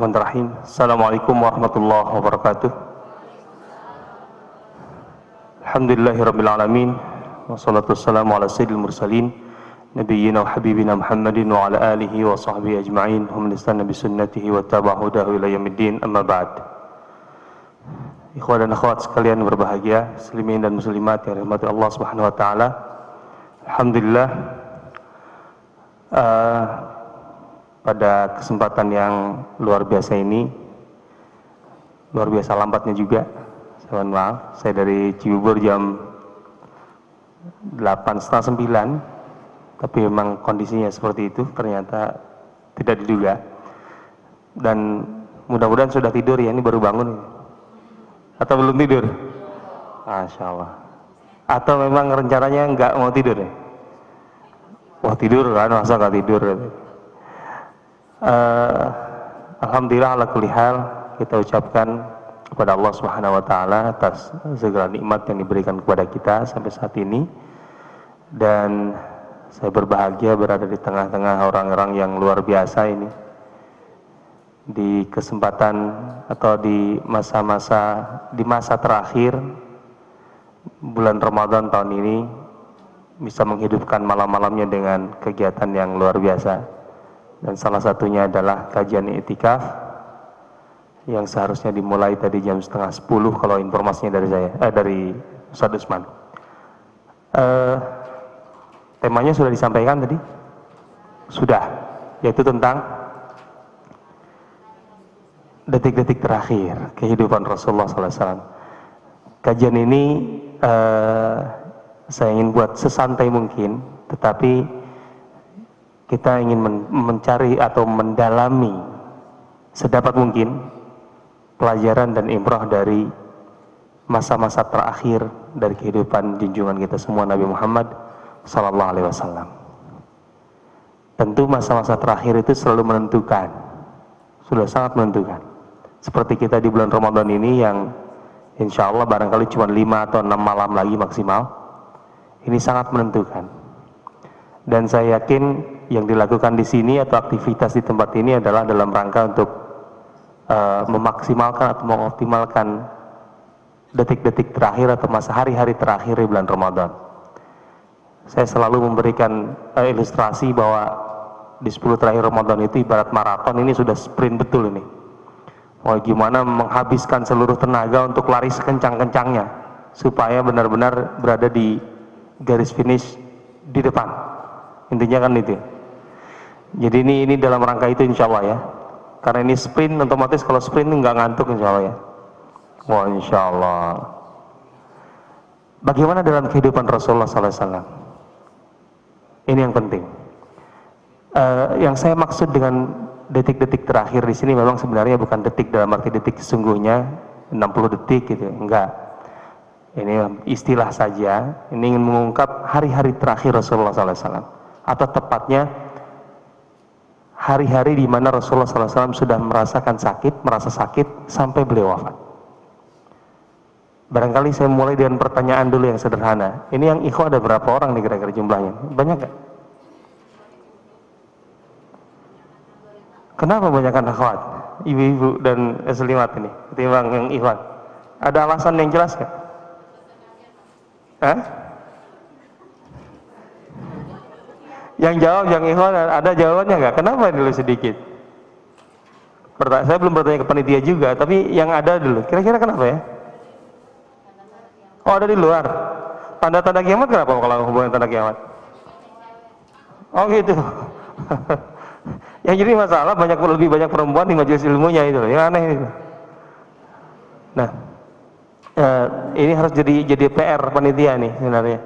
Bismillahirrahmanirrahim. Assalamualaikum warahmatullahi wabarakatuh. Alhamdulillahirabbil alamin. Wassalatu wassalamu ala sayyidil mursalin nabiyyina wa habibina Muhammadin wa ala alihi wa sahbihi ajma'in hum lisana bi sunnatihi wa tabi'u hudahu ila yaumiddin. Amma ba'd. Ikhwan dan akhwat sekalian berbahagia, muslimin dan muslimat yang dirahmati Allah Subhanahu wa taala. Alhamdulillah, pada kesempatan yang luar biasa ini, luar biasa lambatnya juga, saya mohon maaf, saya dari Cibubur jam 8:30, 9, tapi memang kondisinya seperti itu, ternyata tidak diduga. Dan mudah-mudahan sudah tidur ya, ini baru bangun atau belum tidur? Masya Allah. Atau memang rencananya nggak mau tidur ya? Wah tidur kan, masa nggak tidur? Alhamdulillah ala kulli hal, kita ucapkan kepada Allah Subhanahu wa taala atas segala nikmat yang diberikan kepada kita sampai saat ini. Dan saya berbahagia berada di tengah-tengah orang-orang yang luar biasa ini, di kesempatan atau di masa terakhir bulan Ramadan tahun ini, bisa menghidupkan malam-malamnya dengan kegiatan yang luar biasa. Dan salah satunya adalah kajian i'tikaf yang seharusnya dimulai tadi jam 9:30 kalau informasinya dari saya, dari Ustaz Usman. Temanya sudah disampaikan tadi? Sudah, yaitu tentang detik-detik terakhir kehidupan Rasulullah SAW. Kajian ini saya ingin buat sesantai mungkin, tetapi kita ingin mencari atau mendalami sedapat mungkin pelajaran dan ibrah dari masa-masa terakhir dari kehidupan junjungan kita semua Nabi Muhammad Sallallahu Alaihi Wasallam. Tentu masa-masa terakhir itu selalu menentukan, sudah sangat menentukan. Seperti kita di bulan Ramadan ini yang insya Allah barangkali cuma 5 atau 6 malam lagi maksimal. Ini sangat menentukan. Dan saya yakin yang dilakukan di sini atau aktivitas di tempat ini adalah dalam rangka untuk memaksimalkan atau mengoptimalkan detik-detik terakhir atau masa hari-hari terakhir di bulan Ramadan. Saya selalu memberikan ilustrasi bahwa di 10 terakhir Ramadan itu ibarat maraton, ini sudah sprint betul ini. Wah, gimana menghabiskan seluruh tenaga untuk lari sekencang-kencangnya supaya benar-benar berada di garis finish di depan. Intinya kan itu. Jadi ini dalam rangka itu insya Allah ya. Karena ini sprint, otomatis kalau sprint nggak ngantuk insya Allah ya. Wah insya Allah. Bagaimana dalam kehidupan Rasulullah SAW? Ini yang penting. Yang saya maksud dengan detik-detik terakhir di sini memang sebenarnya bukan detik dalam arti detik sesungguhnya 60 detik gitu, enggak. Ini istilah saja. Ini ingin mengungkap hari-hari terakhir Rasulullah SAW, atau tepatnya hari-hari di mana Rasulullah SAW sudah merasa sakit sampai beliau wafat. Barangkali saya mulai dengan pertanyaan dulu yang sederhana. Ini yang ikhwah ada berapa orang nih kira-kira jumlahnya? Banyak gak? Kenapa banyakkan akhwat, ibu-ibu dan muslimat ini ketimbang yang ikhwan? Ada alasan yang jelas gak? Hah? Yang jawab yang ikhwan ada jawabannya nggak? Kenapa dulu sedikit? Saya belum bertanya ke panitia juga, tapi yang ada dulu. Kira-kira kenapa ya? Oh ada di luar. Tanda-tanda kiamat kenapa kalau hubungan tanda kiamat? Oh gitu. Yang jadi masalah lebih banyak perempuan di majelis ilmunya itu, yang aneh itu. Nah, ini harus jadi PR panitia nih sebenarnya.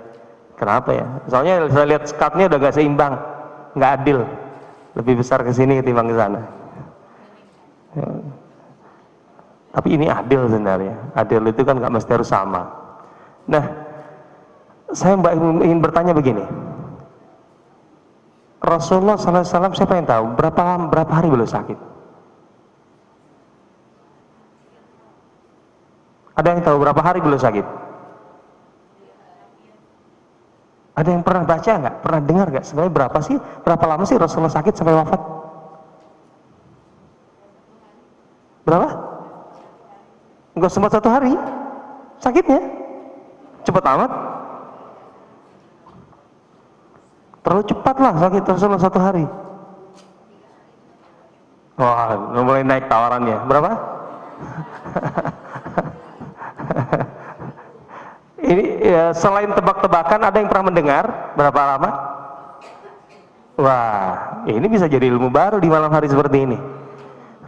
Kenapa ya? Soalnya saya lihat skatnya udah gak seimbang, nggak adil. Lebih besar ke sini ketimbang ke sana. Ya. Tapi ini adil sebenarnya. Adil itu kan nggak mesti harus sama. Nah, saya ingin bertanya begini. Rasulullah SAW, siapa yang tahu berapa hari beliau sakit? Ada yang tahu berapa hari beliau sakit? Ada yang pernah baca nggak? Pernah dengar nggak? Sebenarnya berapa lama sih Rasulullah sakit sampai wafat? Berapa? Enggak sempat 1 hari sakitnya. Cepat amat. Terlalu cepat lah sakit Rasulullah 1 hari. Wah, mulai naik tawarannya. Berapa? Ini ya, selain tebak-tebakan, ada yang pernah mendengar berapa lama? Wah, ini bisa jadi ilmu baru di malam hari seperti ini.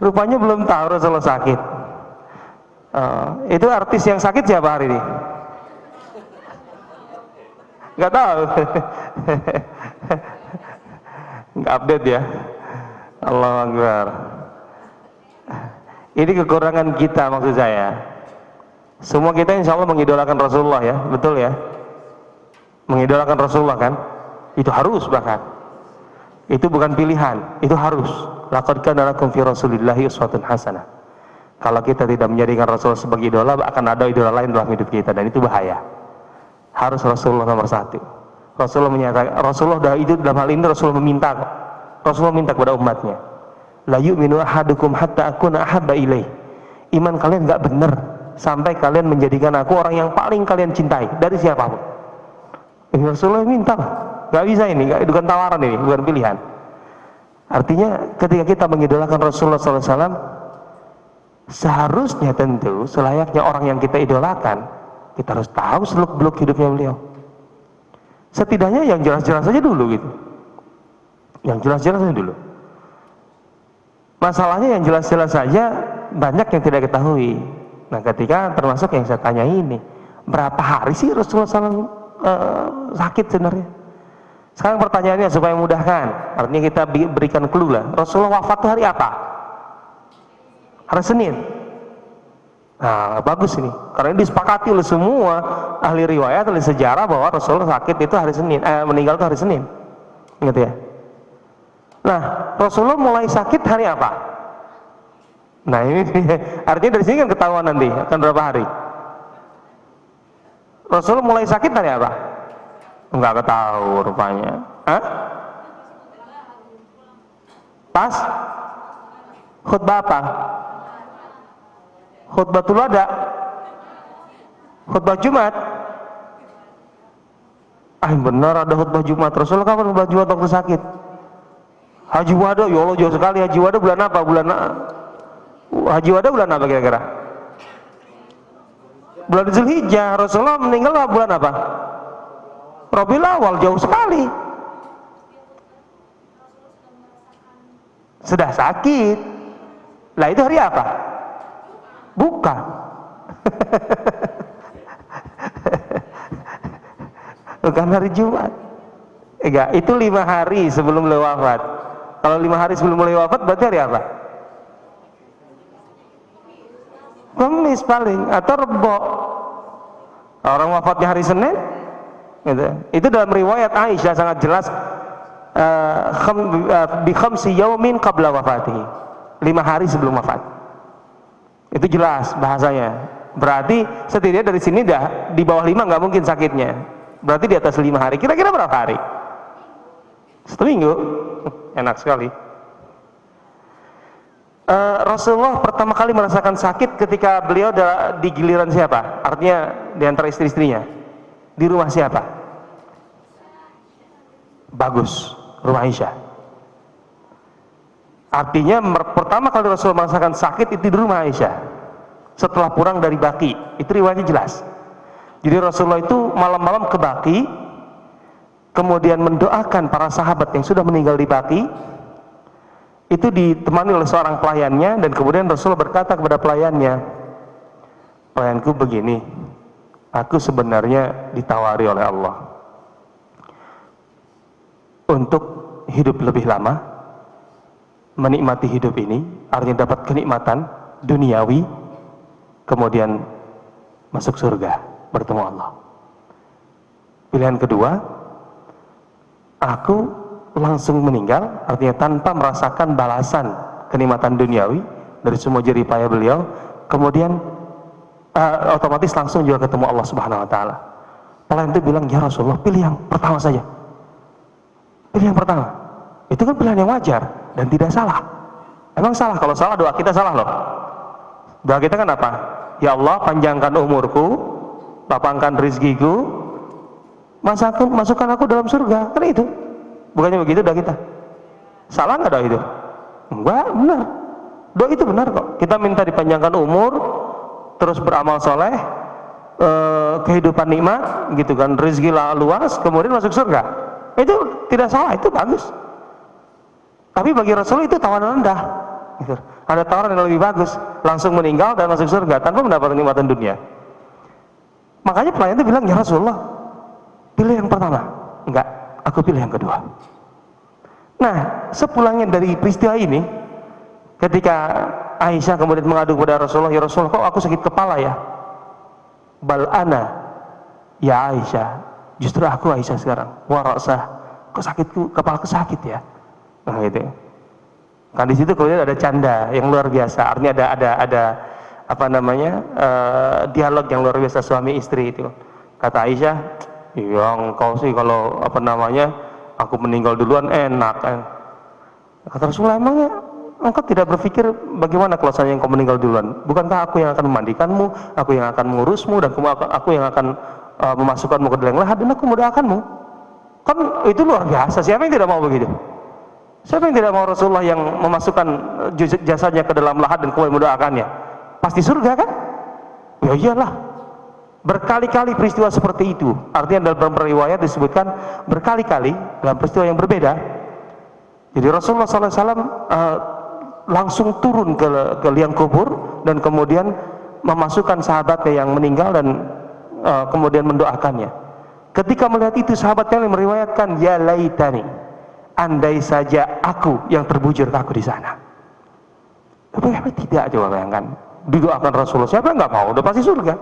Rupanya belum tahu Rasulullah sakit. Itu artis yang sakit siapa hari ini? Nggak tahu. Nggak update ya. Allahu Akbar. Ini kekurangan kita maksud saya. Semua kita insya Allah mengidolakan Rasulullah ya, betul ya? Mengidolakan Rasulullah kan? Itu harus bahkan. Itu bukan pilihan, itu harus. Laqad kana lakum fi Rasulillahi uswatun hasanah. Kalau kita tidak menjadikan Rasulullah sebagai idola, akan ada idola lain dalam hidup kita, dan itu bahaya. Harus Rasulullah nomor 1. Rasulullah menyatakan, Rasulullah itu dalam hal ini Rasulullah meminta kok. Rasulullah minta kepada umatnya, la yu'minu ahadukum hatta akuna ahabba ilaih. Iman kalian nggak benar sampai kalian menjadikan aku orang yang paling kalian cintai dari siapapun. Ini Rasulullah minta, nggak bisa ini, bukan tawaran ini, bukan pilihan. Artinya ketika kita mengidolakan Rasulullah SAW, seharusnya tentu selayaknya orang yang kita idolakan, kita harus tahu seluk-beluk hidupnya beliau. Setidaknya yang jelas-jelas saja dulu gitu. Yang jelas-jelas saja dulu. Masalahnya yang jelas-jelas saja banyak yang tidak ketahui. Nah, ketika termasuk yang saya tanya ini, berapa hari sih Rasulullah SAW sakit sebenarnya? Sekarang pertanyaannya supaya mudahkan, artinya kita berikan clue lah. Rasulullah wafat itu hari apa? Hari Senin. Nah, bagus ini, karena ini disepakati oleh semua ahli riwayat, ahli sejarah bahwa Rasulullah sakit itu hari Senin, meninggal itu hari Senin, ingat ya. Nah, Rasulullah mulai sakit hari apa? Nah, ini artinya dari sini kan ketahuan nanti akan berapa hari. Rasulullah mulai sakit hari apa? Enggak ketahui rupanya. Hah? Pas khutbah apa? Khutbatul Wada, khutbah Jumat. Benar ada khutbah Jumat. Rasulullah kapan khutbah Jumat waktu sakit? Haji Wada, ya Allah jauh sekali. Haji Wada bulan apa? Haji Wada bulan apa kira-kira? Bulan Zulhijjah. Rasulullah meninggal bulan apa? Rabiul Awal, jauh sekali. Sudah sakit. Lah itu hari apa? Bukan. Bukan hari Jumat. Enggak, itu 5 hari sebelum beliau wafat. Kalau 5 hari sebelum beliau wafat berarti hari apa? Kamis paling, atau Rebo. Orang wafatnya hari Senin gitu. Itu dalam riwayat Aisyah sangat jelas, bi khamsi yaumin qabla wafatihi, 5 hari sebelum wafat. Itu jelas bahasanya. Berarti setidaknya dari sini dah di bawah 5 nggak mungkin sakitnya. Berarti di atas 5 hari. Kira-kira berapa hari? 1 minggu. Enak sekali. Rasulullah pertama kali merasakan sakit ketika beliau di giliran siapa? Artinya di antara istri-istrinya. Di rumah siapa? Bagus, rumah Aisyah. Artinya pertama kali Rasulullah merasakan sakit itu di rumah Aisyah. Setelah pulang dari Baqi. Itu riwayatnya jelas. Jadi Rasulullah itu malam-malam ke Baqi, kemudian mendoakan para sahabat yang sudah meninggal di Baqi. Itu ditemani oleh seorang pelayannya, dan kemudian Rasulullah berkata kepada pelayannya, pelayanku begini, aku sebenarnya ditawari oleh Allah untuk hidup lebih lama, menikmati hidup ini, artinya dapat kenikmatan duniawi, kemudian masuk surga, bertemu Allah. Pilihan kedua, aku langsung meninggal, artinya tanpa merasakan balasan kenikmatan duniawi dari semua jerih payah beliau, kemudian otomatis langsung juga ketemu Allah Subhanahu wa taala. Pelayan itu bilang, "Ya Rasulullah, pilih yang pertama saja." Pilih yang pertama. Itu kan pilihan yang wajar dan tidak salah. Emang salah? Kalau salah doa kita salah loh. Doa kita kan apa? Ya Allah, panjangkan umurku, lapangkan rizkiku, masukkan aku dalam surga. Kan itu. Bukannya begitu doa kita? Salah nggak doa itu? Enggak, benar. Doa itu benar kok. Kita minta dipanjangkan umur, terus beramal soleh, kehidupan nikmat, gitu kan, rezeki luas, kemudian masuk surga. Itu tidak salah, itu bagus. Tapi bagi Rasul itu tawaran rendah. Gitu. Ada tawaran yang lebih bagus, langsung meninggal dan masuk surga tanpa mendapatkan nikmatan dunia. Makanya pelayan itu bilang, ya Rasulullah, pilih yang pertama. Enggak, aku pilih yang kedua. Nah, sepulangnya dari peristiwa ini, ketika Aisyah kemudian mengadu kepada Rasulullah, ya Rasulullah, kok aku sakit kepala ya? Bal ana ya Aisyah, justru aku Aisyah sekarang. Warasah, kok sakitku, kepalaku sakit ya? Nah gitu. Kan di situ kemudian ada canda yang luar biasa. Artinya ada apa namanya, dialog yang luar biasa suami istri itu. Kata Aisyah, ya engkau sih kalau apa namanya, aku meninggal duluan enak kan. Kata Rasulullah, emangnya engkau tidak berpikir bagaimana kalau saya engkau meninggal duluan? Bukankah aku yang akan memandikanmu, aku yang akan mengurusmu, dan aku yang akan memasukkanmu ke dalam lahat, dan aku mendoakanmu? Kan itu luar biasa. Siapa yang tidak mau begitu? Siapa yang tidak mau Rasulullah yang memasukkan jasanya ke dalam lahat dan kemudian mendoakannya? Pasti surga kan? Ya iyalah. Berkali-kali peristiwa seperti itu. Artinya dalam riwayat disebutkan berkali-kali dalam peristiwa yang berbeda. Jadi Rasulullah SAW langsung turun ke liang kubur dan kemudian memasukkan sahabatnya yang meninggal dan kemudian mendoakannya. Ketika melihat itu, sahabatnya yang meriwayatkan, ya laitani, andai saja aku yang terbujur ke aku di sana. Tapi tidak, coba bayangkan, didoakan Rasulullah. Siapa yang nggak mau? Udah pasti surga.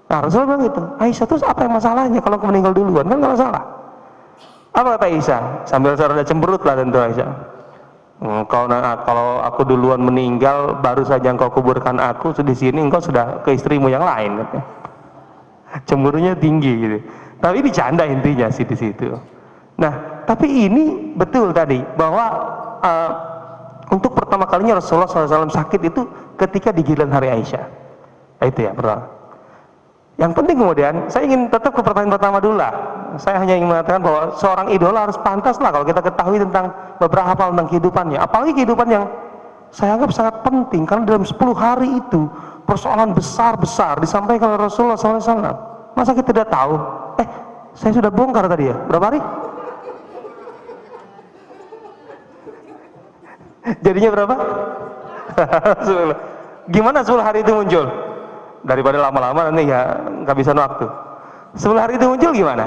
Nah Rasulullah bilang gitu. Aisyah, terus apa yang masalahnya kalau aku meninggal duluan? Kan nggak masalah. Apa kata Aisyah? Sambil rada cemberut lah tentu Aisyah. Kalau aku duluan meninggal, baru saja engkau kuburkan aku, di sini engkau sudah ke istrimu yang lain. Cemburunya tinggi gitu. Tapi dicanda intinya sih di situ. Nah, tapi ini betul tadi bahwa untuk pertama kalinya Rasulullah SAW sakit itu ketika di giliran hari Aisyah. Nah, itu ya pertama. Yang penting kemudian, saya ingin tetap ke pertanyaan pertama dulu lah. Saya hanya ingin mengatakan bahwa seorang idola harus pantas lah kalau kita ketahui tentang beberapa hal tentang kehidupannya. Apalagi kehidupan yang saya anggap sangat penting, karena dalam 10 hari itu persoalan besar-besar disampaikan oleh Rasulullah SAW. Masa kita tidak tahu? Saya sudah bongkar tadi ya, berapa hari? Jadinya berapa? Gimana 10 hari itu muncul? Daripada lama-lama nanti ya nggak bisa waktu. 10 hari itu muncul gimana?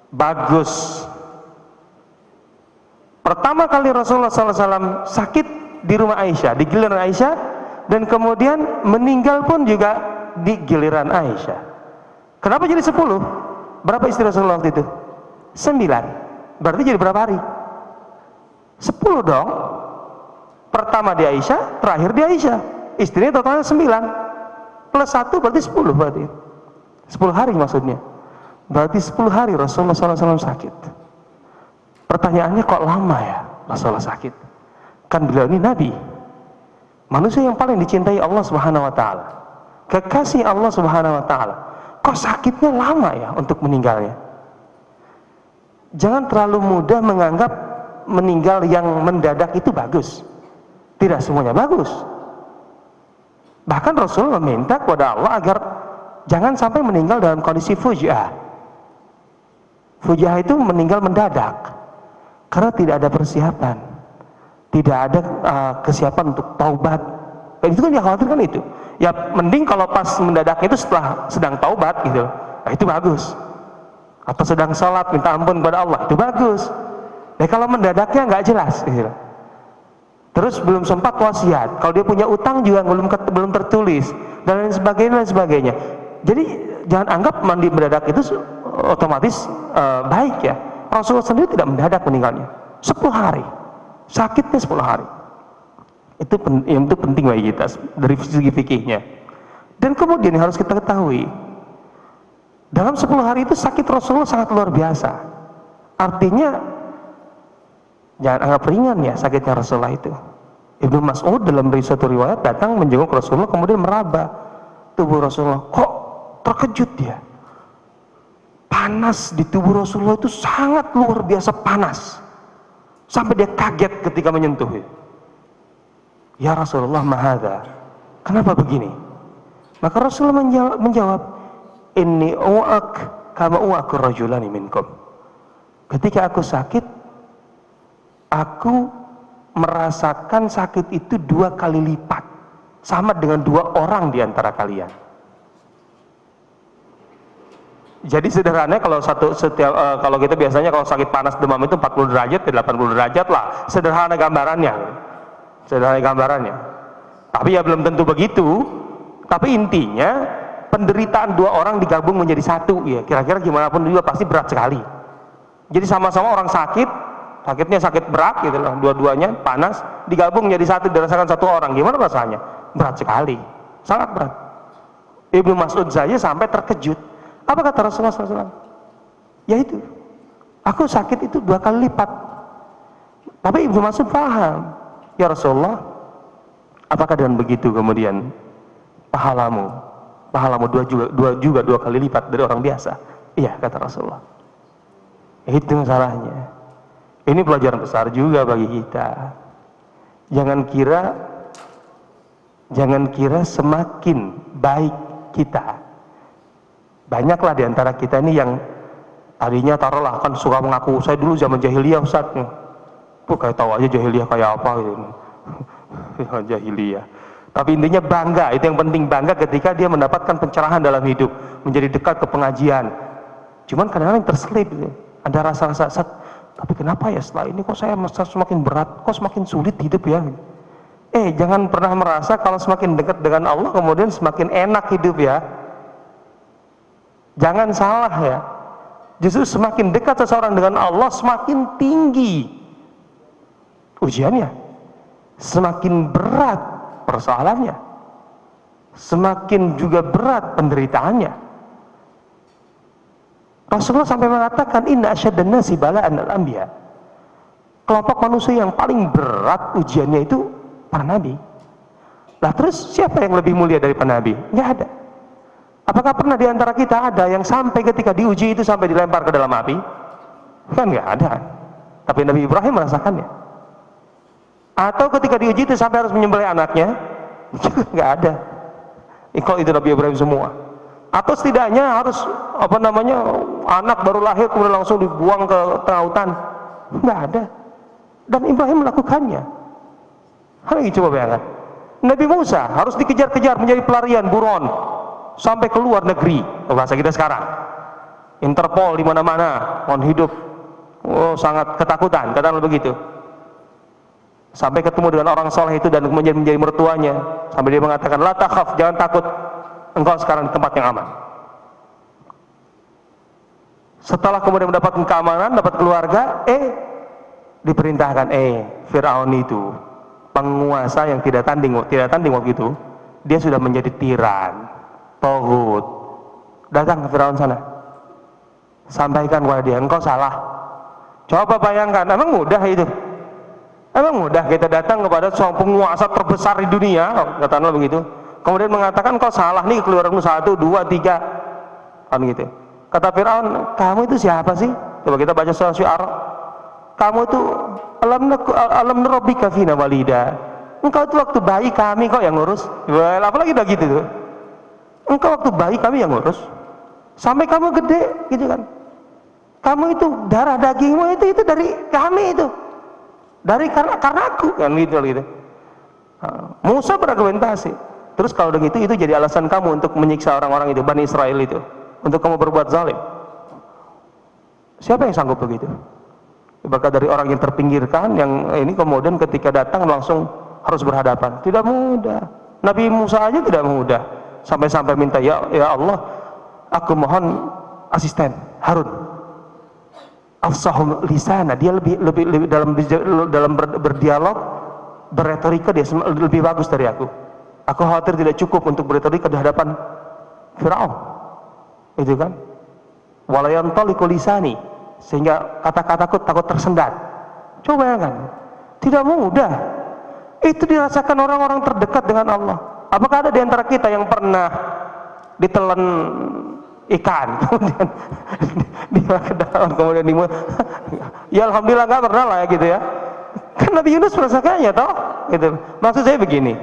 Bagus. Pertama kali Rasulullah SAW sakit di rumah Aisyah, di giliran Aisyah, dan kemudian meninggal pun juga di giliran Aisyah. Kenapa jadi 10? Berapa istri Rasulullah waktu itu? 9. Berarti jadi berapa hari? 10 dong. Pertama di Aisyah, terakhir di Aisyah. Istrinya totalnya 9 plus 1 berarti 10 berarti. 10 hari maksudnya. Berarti 10 hari Rasulullah SAW sakit. Pertanyaannya, kok lama ya Rasulullah sakit? Kan beliau ini Nabi, manusia yang paling dicintai Allah Subhanahu Wa Taala, kekasih Allah Subhanahu Wa Taala. Kok sakitnya lama ya untuk meninggalnya? Jangan terlalu mudah menganggap meninggal yang mendadak itu bagus. Tidak semuanya bagus. Bahkan Rasul meminta kepada Allah agar jangan sampai meninggal dalam kondisi fujiah. Fujiah itu meninggal mendadak, karena tidak ada persiapan, tidak ada kesiapan untuk taubat. Dan itu kan yang khawatir kan itu. Ya mending kalau pas mendadak itu setelah sedang taubat gitu, nah itu bagus. Atau sedang sholat minta ampun kepada Allah, itu bagus. Ya kalau mendadaknya nggak jelas gitu. Terus belum sempat wasiat, kalau dia punya utang juga belum tertulis, dan lain sebagainya. Jadi jangan anggap mandi mendadak itu otomatis baik ya. Rasulullah sendiri tidak mendadak meninggalnya. 10 hari, sakitnya 10 hari. Itu penting bagi kita dari segi fikihnya. Dan kemudian yang harus kita ketahui, dalam 10 hari itu sakit Rasulullah sangat luar biasa. Artinya jangan anggap ringan ya sakitnya Rasulullah itu. Ibnu Mas'ud dalam satu riwayat datang menjenguk Rasulullah, kemudian meraba tubuh Rasulullah. Kok terkejut dia? Panas di tubuh Rasulullah itu sangat luar biasa panas, sampai dia kaget ketika menyentuh. Ya Rasulullah, mahadha, kenapa begini? Maka Rasulullah menjawab, inni u'ak kama u'aku rajulani minkum. Ketika aku sakit, aku merasakan sakit itu 2 kali lipat, sama dengan 2 orang di antara kalian. Jadi sederhananya kalau kalau kita biasanya kalau sakit panas demam itu 40 derajat ke 80 derajat lah, sederhana gambarannya. Tapi ya belum tentu begitu. Tapi intinya penderitaan 2 orang digabung menjadi 1, ya kira-kira gimana pun juga pasti berat sekali. Jadi sama-sama orang sakitnya sakit berat gitu loh, dua-duanya panas, digabung menjadi 1 dirasakan 1 orang, gimana rasanya? Berat sekali, sangat berat. Ibnu Mas'ud saja sampai terkejut. Apa kata Rasulullah SAW? Yaitu, aku sakit itu 2 kali lipat. Tapi Ibnu Mas'ud paham, ya Rasulullah, apakah dengan begitu kemudian pahalamu 2 kali lipat dari orang biasa? Iya, kata Rasulullah. Itu masalahnya. Ini pelajaran besar juga bagi kita. Jangan kira semakin baik kita. Banyaklah diantara kita ini yang tadinya taruhlah kan suka mengaku, saya dulu zaman jahiliyah Ustaz. Kayak tahu aja jahiliyah kayak apa gitu. Jahiliyah. Tapi intinya bangga, itu yang penting, bangga ketika dia mendapatkan pencerahan dalam hidup, menjadi dekat ke pengajian. Cuman kadang-kadang terselip gitu. Ada rasa-rasa, tapi kenapa ya setelah ini kok saya semakin berat, kok semakin sulit hidup ya. Jangan pernah merasa kalau semakin dekat dengan Allah kemudian semakin enak hidup ya. Jangan salah ya. Justru semakin dekat seseorang dengan Allah semakin tinggi ujiannya, semakin berat persoalannya, semakin juga berat penderitaannya. Rasulullah sampai mengatakan, inna asyaddan nasi bala'an al-anbiya. Kelompok manusia yang paling berat ujiannya itu para nabi. Lah terus siapa yang lebih mulia dari para nabi? Nggak ada. Apakah pernah di antara kita ada yang sampai ketika diuji itu sampai dilempar ke dalam api? Kan nggak ada. Tapi Nabi Ibrahim merasakannya. Atau ketika diuji itu sampai harus menyembelih anaknya? Juga nggak ada. Kalau itu Nabi Ibrahim semua. Atau setidaknya harus anak baru lahir kemudian langsung dibuang ke tengah hutan? Nggak ada. Dan Ibrahim melakukannya. Hari coba bayangkan. Nabi Musa harus dikejar-kejar menjadi pelarian buron sampai ke luar negeri, bahasa kita sekarang, Interpol di mana-mana, mohon hidup, sangat ketakutan, katakanlah begitu. Sampai ketemu dengan orang soleh itu dan kemudian menjadi mertuanya, sampai dia mengatakan, la takhaf, jangan takut, engkau sekarang di tempat yang aman. Setelah kemudian mendapatkan keamanan, dapat keluarga, diperintahkan, Fir'aun itu penguasa yang tidak tanding waktu itu, dia sudah menjadi tiran, Tohut, datang ke Firaun sana, sampaikan kepada dia, engkau salah. Coba bayangkan, emang mudah itu? Emang mudah kita datang kepada seorang penguasa terbesar di dunia, katakanlah begitu, kemudian mengatakan engkau salah nih, keluargamu 1, 2, 3, kan gitu. Kata Firaun, kamu itu siapa sih? Coba kita baca surah Syiar. Kamu itu alam nurabbika fina walida. Engkau itu waktu bayi kami kok yang ngurus. Well, apalagi udah gitu tuh. Engkau waktu bayi kami yang ngurus, sampai kamu gede, gitu kan? Kamu itu darah dagingmu itu dari kami itu, karena aku, kan gitu. Musa berargumentasi. Terus kalau begitu itu jadi alasan kamu untuk menyiksa orang-orang itu, Bani Israel itu, untuk kamu berbuat zalim. Siapa yang sanggup begitu? Bahkan dari orang yang terpinggirkan, yang ini kemudian ketika datang langsung harus berhadapan. Tidak mudah. Nabi Musa aja tidak mudah. Sampai-sampai minta, ya Allah, aku mohon asisten Harun, afsahum lisana, dia lebih dalam berdialog, berretorika dia lebih bagus dari aku. Aku khawatir tidak cukup untuk berretorika di hadapan Firaun, itu kan? Walayantaliqu lisani, sehingga kata-kataku takut tersendat. Coba bayangkan, tidak mudah. Itu dirasakan orang-orang terdekat dengan Allah. Apakah ada di antara kita yang pernah ditelan ikan kemudian dia ke dalam kemudian ya alhamdulillah nggak pernah lah ya gitu ya. Kan Nabi Yunus merasakannya toh gitu. Maksud saya begini,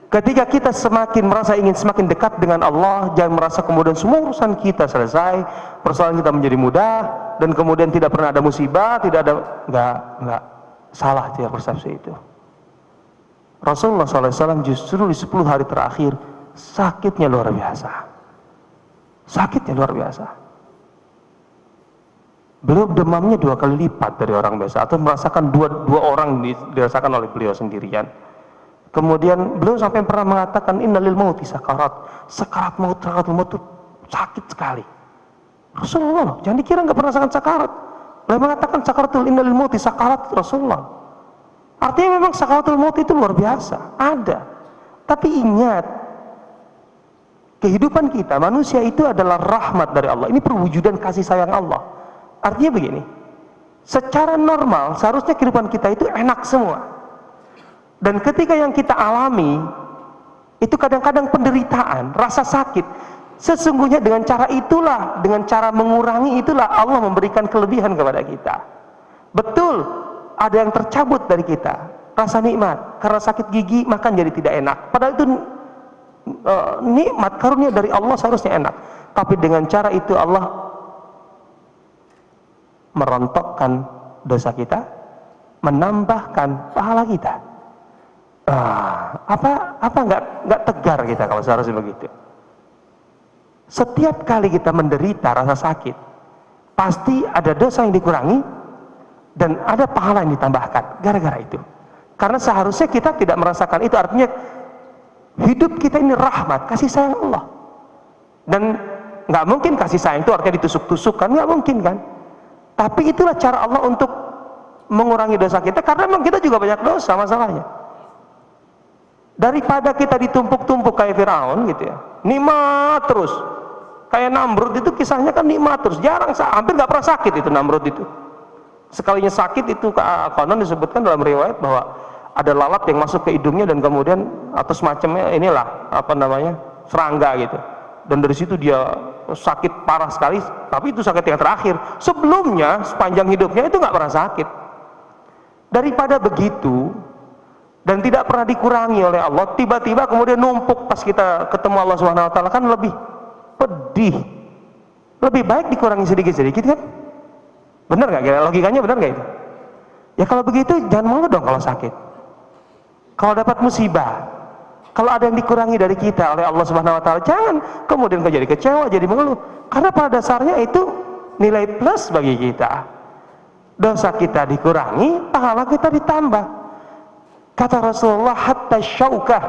ketika kita semakin merasa ingin semakin dekat dengan Allah, jangan merasa kemudian semua urusan kita selesai, persoalan kita menjadi mudah dan kemudian tidak pernah ada musibah, tidak ada, enggak, salah dia persepsi itu. Rasulullah SAW justru di 10 hari terakhir sakitnya luar biasa. Sakitnya luar biasa. Beliau demamnya 2 kali lipat dari orang biasa, atau merasakan dua orang dirasakan oleh beliau sendirian. Kemudian beliau sampai pernah mengatakan innalil mauti sakarat. Sakarat maut, sakaratul maut itu sakit sekali. Rasulullah, jangan dikira nggak pernah rasakan sakarat. Beliau mengatakan sakaratul innalil mauti sakarat Rasulullah. Artinya memang sakaratul maut itu luar biasa, ada. Tapi ingat, kehidupan kita, manusia itu adalah rahmat dari Allah. Ini perwujudan kasih sayang Allah. Artinya begini, secara normal seharusnya kehidupan kita itu enak semua. Dan ketika yang kita alami itu kadang-kadang penderitaan, rasa sakit, sesungguhnya dengan cara itulah, dengan cara mengurangi itulah Allah memberikan kelebihan kepada kita. Betul, ada yang tercabut dari kita, rasa nikmat. Karena sakit gigi makan jadi tidak enak, padahal itu nikmat karunia dari Allah, seharusnya enak. Tapi dengan cara itu Allah merontokkan dosa kita, menambahkan pahala kita. Apa nggak tegar kita kalau seharusnya begitu? Setiap kali kita menderita rasa sakit, pasti ada dosa yang dikurangi dan ada pahala yang ditambahkan gara-gara itu. Karena seharusnya kita tidak merasakan itu. Artinya hidup kita ini rahmat, kasih sayang Allah. Dan nggak mungkin kasih sayang itu artinya ditusuk-tusukkan, nggak mungkin kan? Tapi itulah cara Allah untuk mengurangi dosa kita, karena memang kita juga banyak dosa masalahnya. Daripada kita ditumpuk-tumpuk kayak Firaun gitu ya, nikmat terus. Kayak Namrud itu kisahnya kan nikmat terus, hampir nggak pernah sakit itu Namrud itu. Sekalinya sakit itu konon disebutkan dalam riwayat bahwa ada lalat yang masuk ke hidungnya dan kemudian atau semacamnya inilah serangga gitu. Dan dari situ dia sakit parah sekali, tapi itu sakit yang terakhir. Sebelumnya sepanjang hidupnya itu nggak pernah sakit. Daripada begitu dan tidak pernah dikurangi oleh Allah, tiba-tiba kemudian numpuk pas kita ketemu Allah Subhanahu Wa Taala, kan lebih pedih. Lebih baik dikurangi sedikit-sedikit kan? Benar nggak? Logikanya benar nggak itu? Ya kalau begitu jangan mengeluh dong kalau sakit. Kalau dapat musibah, kalau ada yang dikurangi dari kita oleh Allah Subhanahu Wa Taala, jangan kemudian kau jadi kecewa, jadi mengeluh. Karena pada dasarnya itu nilai plus bagi kita. Dosa kita dikurangi, pahala kita ditambah. Kata Rasulullah, hatta syaukah,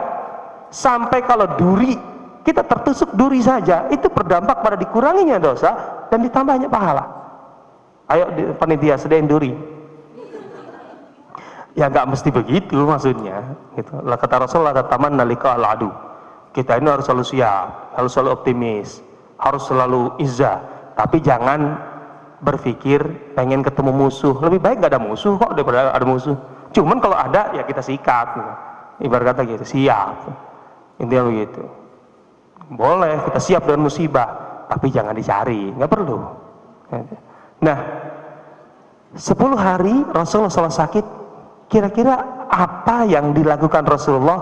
sampai kalau duri, kita tertusuk duri saja, itu berdampak pada dikuranginya dosa dan ditambahnya pahala. Ayo panitia sediain duri. Ya nggak mesti begitu maksudnya gitu. Kata Rasulullah, tamanna liqa al-adu. Kita ini harus selalu siap, harus selalu optimis, harus selalu izzah. Tapi jangan berpikir pengen ketemu musuh. Lebih baik nggak ada musuh kok daripada ada musuh. Cuman kalau ada ya kita sikat gitu. Ibarat kata gitu, siap. Intinya begitu. Boleh kita siap dengan musibah, tapi jangan dicari, nggak perlu. Nah, 10 hari Rasulullah SAW sakit. Kira-kira apa yang dilakukan Rasulullah,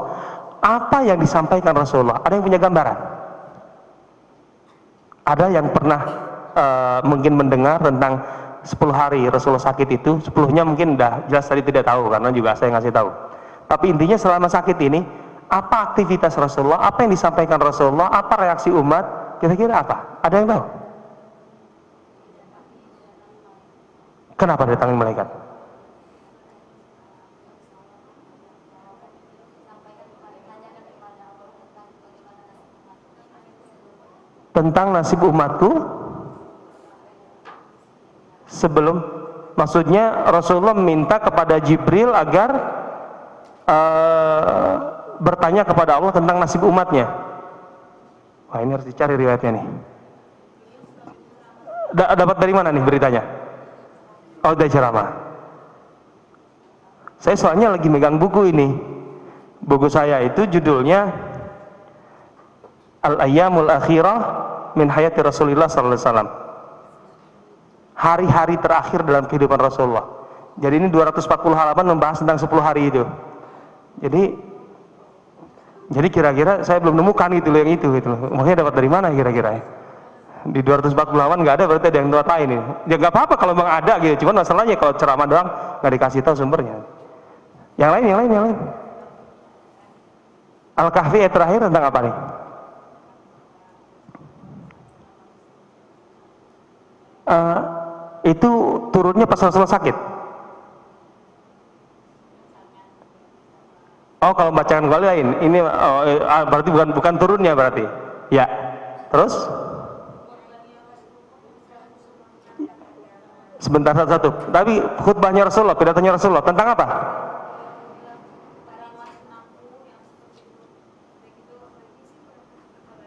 apa yang disampaikan Rasulullah? Ada yang punya gambaran? Ada yang pernah mungkin mendengar tentang 10 hari Rasulullah sakit itu? 10-nya mungkin udah jelas tadi tidak tahu, karena juga saya ngasih tahu. Tapi intinya selama sakit ini, apa aktivitas Rasulullah, apa yang disampaikan Rasulullah, apa reaksi umat, kira-kira apa? Ada yang tahu? Kenapa datangin malaikat? Tentang nasib umatku sebelum, maksudnya Rasulullah minta kepada Jibril agar bertanya kepada Allah tentang nasib umatnya. Wah, ini harus dicari riwayatnya nih. Dapat dari mana nih beritanya? Oh, dari ceramah. Saya soalnya lagi megang buku ini. Buku saya itu judulnya Al-Ayyamul Akhirah min Hayati Rasulillah sallallahu alaihi wasallam. Hari-hari terakhir dalam kehidupan Rasulullah. Jadi ini 240 halaman membahas tentang 10 hari itu. Jadi kira-kira saya belum nemukan gitu loh yang itu gitu loh. Makanya dapat dari mana kira-kira ya? Di 240 halaman nggak ada, berarti ada yang tempat lain. Ya nggak apa-apa kalau memang ada gitu. Cuman masalahnya kalau ceramah doang nggak dikasih tahu sumbernya. Yang lain. Al-Kahfi ayat terakhir tentang apa nih? Itu turunnya pas Rasulullah sakit. Oh, kalau bacaan kali lain. Ini berarti bukan turunnya berarti. Ya. Terus? Sebentar satu-satu. Tapi khutbahnya Rasulullah, pidatonya Rasulullah tentang apa?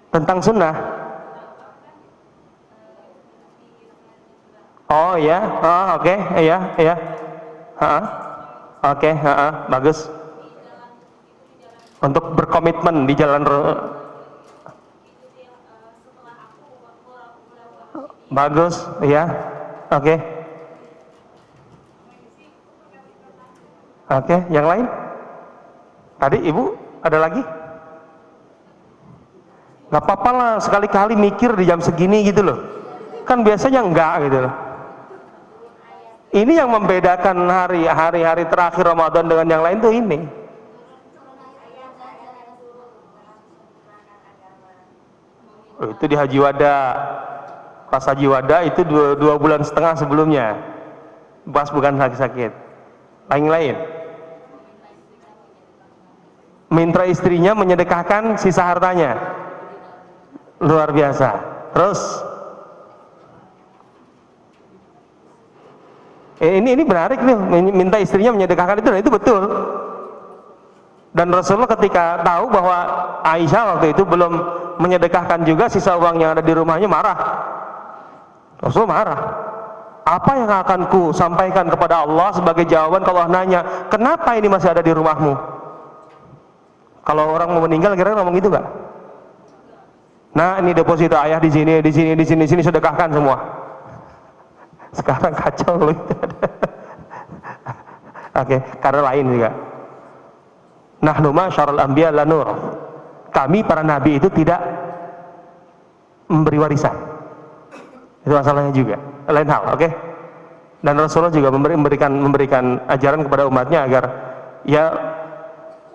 Tentang sunnah. Oh ya, oke, iya. Oke, bagus. Untuk berkomitmen di jalan bagus, iya, oke. Oke, yang lain? Tadi ibu ada lagi? Gak apa-apa lah, sekali-kali mikir di jam segini gitu loh. Kan biasanya enggak gitu loh. Ini yang membedakan hari-hari terakhir Ramadan dengan yang lain tuh ini. Oh, itu di Haji Wada. Pas Haji Wada itu 2 bulan setengah sebelumnya. Pas bukan sakit-sakit. Lain-lain. Minta istrinya menyedekahkan sisa hartanya. Luar biasa. Terus ini menarik nih, minta istrinya menyedekahkan itu, dan itu betul. Dan Rasulullah ketika tahu bahwa Aisyah waktu itu belum menyedekahkan juga sisa uang yang ada di rumahnya, marah. Rasulullah marah. Apa yang akan ku sampaikan kepada Allah sebagai jawaban kalau Allah nanya, kenapa ini masih ada di rumahmu? Kalau orang mau meninggal kira-kira ngomong gitu nggak? Nah, ini deposito ayah di sini, sedekahkan semua. Sekarang kacau loh itu. Oke, karena lain juga. Nahnu masyarul anbiya la nur. Kami para nabi itu tidak memberi warisan. Itu masalahnya juga. Lain hal, oke? Dan Rasulullah juga memberikan ajaran kepada umatnya agar ya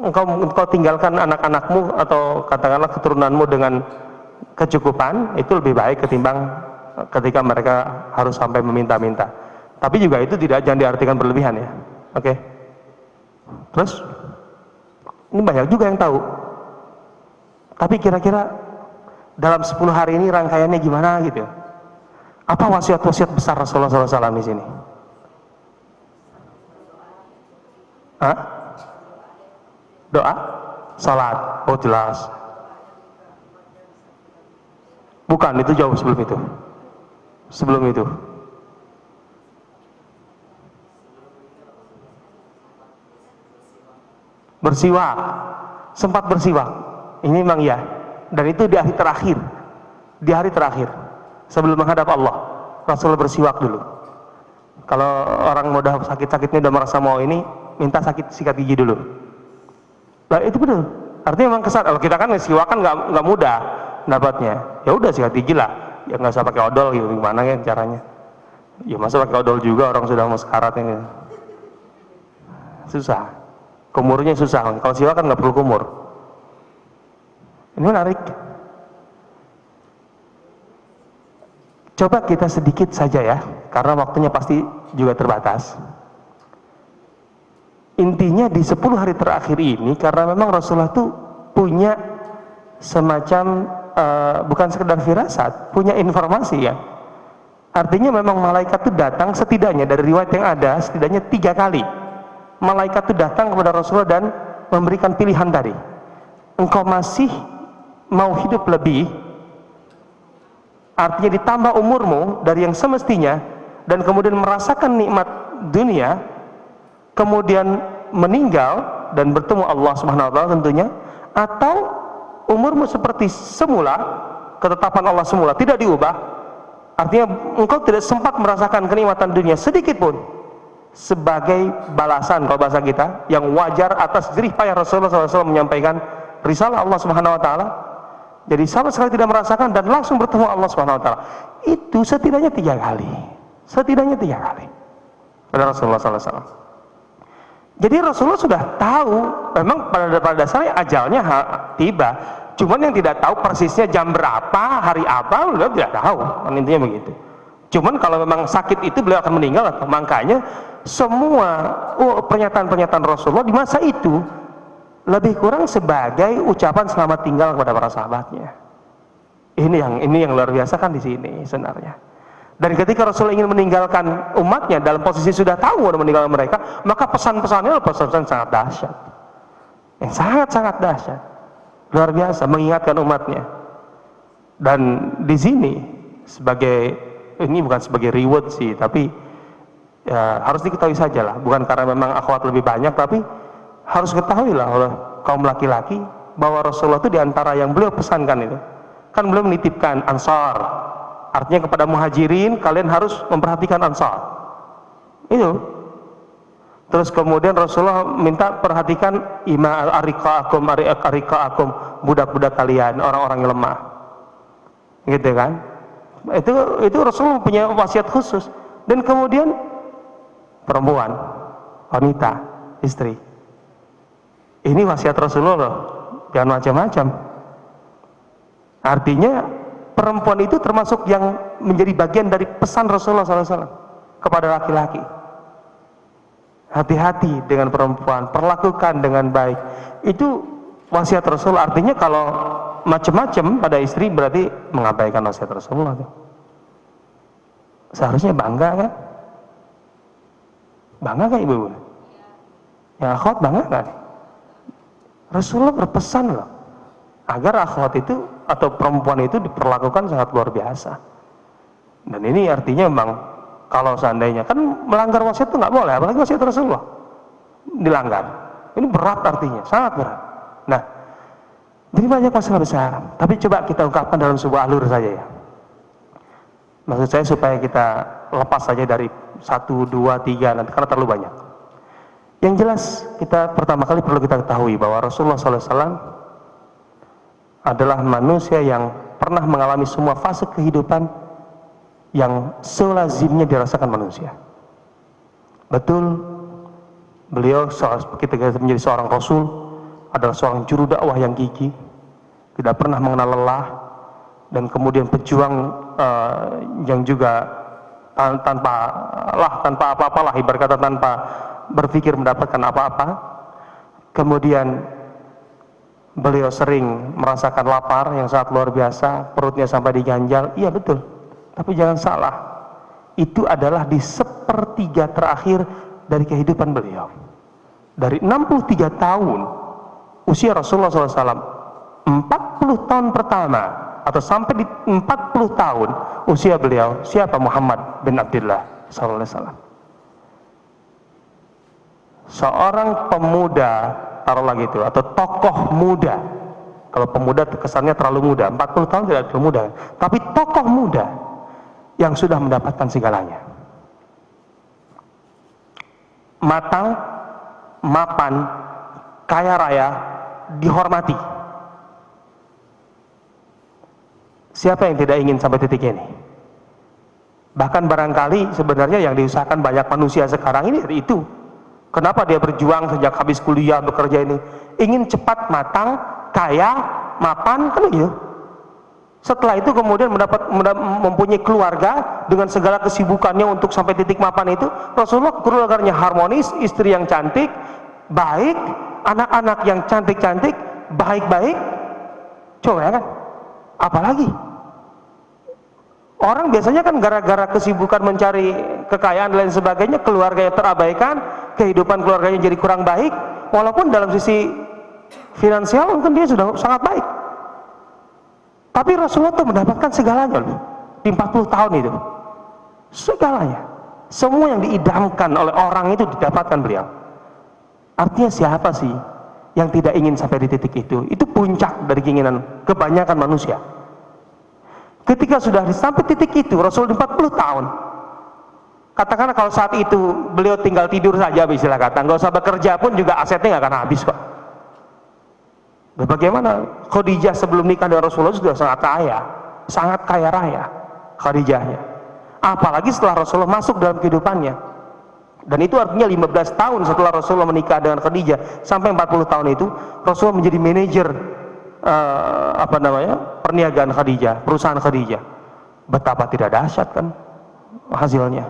engkau tinggalkan anak-anakmu atau katakanlah keturunanmu dengan kecukupan, itu lebih baik ketimbang ketika mereka harus sampai meminta-minta. Tapi juga itu jangan diartikan berlebihan ya. Oke. Terus ini banyak juga yang tahu. Tapi kira-kira dalam 10 hari ini rangkaiannya gimana gitu? Apa wasiat-wasiat besar Rasulullah SAW di sini? Hah? Doa? Salat? Oh jelas. Bukan, itu jauh sebelum itu. Sebelum itu. Bersiwak. Sempat bersiwak. Ini memang ya. Dan itu di hari terakhir. Di hari terakhir. Sebelum menghadap Allah. Rasulullah bersiwak dulu. Kalau orang udah sakit-sakitnya udah merasa mau ini, minta sikat gigi dulu. Nah, itu betul. Artinya memang kesal. Kalau kita kan siwak kan nggak mudah dapatnya. Ya udah sikat gigi lah. Ya nggak usah pakai odol gitu. Gimana ya caranya? Ya masa pakai odol juga orang sudah mau sekarat ini. Susah. Kumurnya susah. Kalau siwak kan nggak perlu kumur. Ini menarik. Coba kita sedikit saja ya, karena waktunya pasti juga terbatas. Intinya di 10 hari terakhir ini, karena memang Rasulullah itu punya semacam bukan sekedar firasat, punya informasi ya. Artinya memang malaikat itu datang setidaknya dari riwayat yang ada, setidaknya 3 kali. Malaikat itu datang kepada Rasulullah dan memberikan pilihan tadi. Engkau masih mau hidup lebih, artinya ditambah umurmu dari yang semestinya, dan kemudian merasakan nikmat dunia, kemudian meninggal dan bertemu Allah Subhanahu wa taala tentunya, atau umurmu seperti semula, ketetapan Allah semula tidak diubah, artinya engkau tidak sempat merasakan kenikmatan dunia sedikit pun, sebagai balasan kalau bahasa kita yang wajar atas jerih payah Rasulullah SAW menyampaikan risalah Allah Subhanahu wa taala. Jadi sama sekali tidak merasakan dan langsung bertemu Allah Subhanahu wa taala. Itu setidaknya 3 kali. Setidaknya 3 kali. Pada Rasulullah SAW. Jadi Rasulullah sudah tahu memang pada dasarnya ajalnya tiba. Cuman yang tidak tahu persisnya jam berapa, hari apa, beliau tidak tahu. Intinya begitu. Cuman kalau memang sakit itu beliau akan meninggal, makanya semua pernyataan-pernyataan Rasulullah di masa itu lebih kurang sebagai ucapan selamat tinggal kepada para sahabatnya. Ini yang luar biasa kan di sini sebenarnya. Dan ketika Rasul ingin meninggalkan umatnya dalam posisi sudah tahu mau meninggalkan mereka, maka pesan-pesannya adalah pesan-pesan sangat dahsyat, yang sangat-sangat dahsyat, luar biasa, mengingatkan umatnya. Dan di sini ini bukan sebagai reward sih, tapi ya, harus diketahui saja lah, bukan karena memang akhwat lebih banyak, tapi harus ketahui lah oleh kaum laki-laki bahwa Rasulullah itu diantara yang beliau pesankan itu, kan beliau menitipkan Ansar, artinya kepada muhajirin kalian harus memperhatikan Ansar itu. Terus kemudian Rasulullah minta perhatikan arikaakum, budak-budak kalian, orang-orang yang lemah, gitu kan. Itu Rasulullah punya wasiat khusus. Dan kemudian perempuan, wanita, istri, ini wasiat Rasulullah loh, jangan macam-macam. Artinya perempuan itu termasuk yang menjadi bagian dari pesan Rasulullah SAW kepada laki-laki. Hati-hati dengan perempuan, perlakukan dengan baik. Itu wasiat Rasulullah. Artinya kalau macam-macam pada istri berarti mengabaikan wasiat Rasulullah. Seharusnya bangga kan? Bangga kan ibu-ibu? Ya akhwat bangga kan? Rasulullah berpesan loh agar akhwat itu atau perempuan itu diperlakukan sangat luar biasa. Dan ini artinya memang kalau seandainya kan melanggar wasiat itu nggak boleh, apalagi wasiat Rasulullah dilanggar. Ini berat artinya, sangat berat. Nah, jadi banyak masalah besar. Tapi coba kita ungkapkan dalam sebuah alur saja ya. Maksud saya supaya kita lepas saja dari 1, 2, 3 nanti karena terlalu banyak. Yang jelas kita pertama kali perlu kita ketahui bahwa Rasulullah SAW adalah manusia yang pernah mengalami semua fase kehidupan yang selazimnya dirasakan manusia. Betul, beliau ketika menjadi seorang Rasul adalah seorang juru dakwah yang gigih, tidak pernah mengenal lelah, dan kemudian pejuang yang juga tanpa apa-apalah, ibarat kata tanpa berpikir mendapatkan apa-apa. Kemudian beliau sering merasakan lapar yang sangat luar biasa, perutnya sampai diganjal. Iya betul, tapi jangan salah, itu adalah di 1/3 terakhir dari kehidupan beliau. Dari 63 tahun usia Rasulullah SAW, 40 tahun pertama atau sampai di 40 tahun usia beliau, siapa? Muhammad bin Abdullah SAW. Seorang pemuda, taruhlah gitu, atau tokoh muda. Kalau pemuda kesannya terlalu muda, 40 tahun tidak terlalu muda, tapi tokoh muda yang sudah mendapatkan segalanya. Matang, mapan, kaya raya, dihormati. Siapa yang tidak ingin sampai titik ini? Bahkan barangkali sebenarnya yang diusahakan banyak manusia sekarang ini itu. Kenapa dia berjuang sejak habis kuliah bekerja ini? Ingin cepat matang, kaya, mapan, kan gitu. Setelah itu kemudian mempunyai keluarga dengan segala kesibukannya untuk sampai titik mapan itu. Rasulullah keluarganya harmonis, istri yang cantik, baik, anak-anak yang cantik-cantik, baik-baik. Coba ya kan? Apalagi? Orang biasanya kan gara-gara kesibukan mencari kekayaan dan lain sebagainya, keluarganya terabaikan, kehidupan keluarganya jadi kurang baik, walaupun dalam sisi finansial mungkin dia sudah sangat baik. Tapi Rasulullah itu mendapatkan segalanya loh, di 40 tahun itu. Segalanya. Semua yang diidamkan oleh orang itu didapatkan beliau. Artinya siapa sih yang tidak ingin sampai di titik itu? Itu puncak dari keinginan kebanyakan manusia. Ketika sudah sampai titik itu, Rasul 40 tahun. Katakanlah kalau saat itu beliau tinggal tidur saja, istilah kata, nggak usah bekerja pun juga asetnya nggak akan habis kok. Bagaimana Khadijah sebelum nikah dengan Rasulullah sudah sangat kaya raya Khadijahnya. Apalagi setelah Rasulullah masuk dalam kehidupannya. Dan itu artinya 15 tahun setelah Rasulullah menikah dengan Khadijah sampai 40 tahun itu Rasulullah menjadi manajer perniagaan Khadijah, perusahaan Khadijah. Betapa tidak dahsyat kan hasilnya.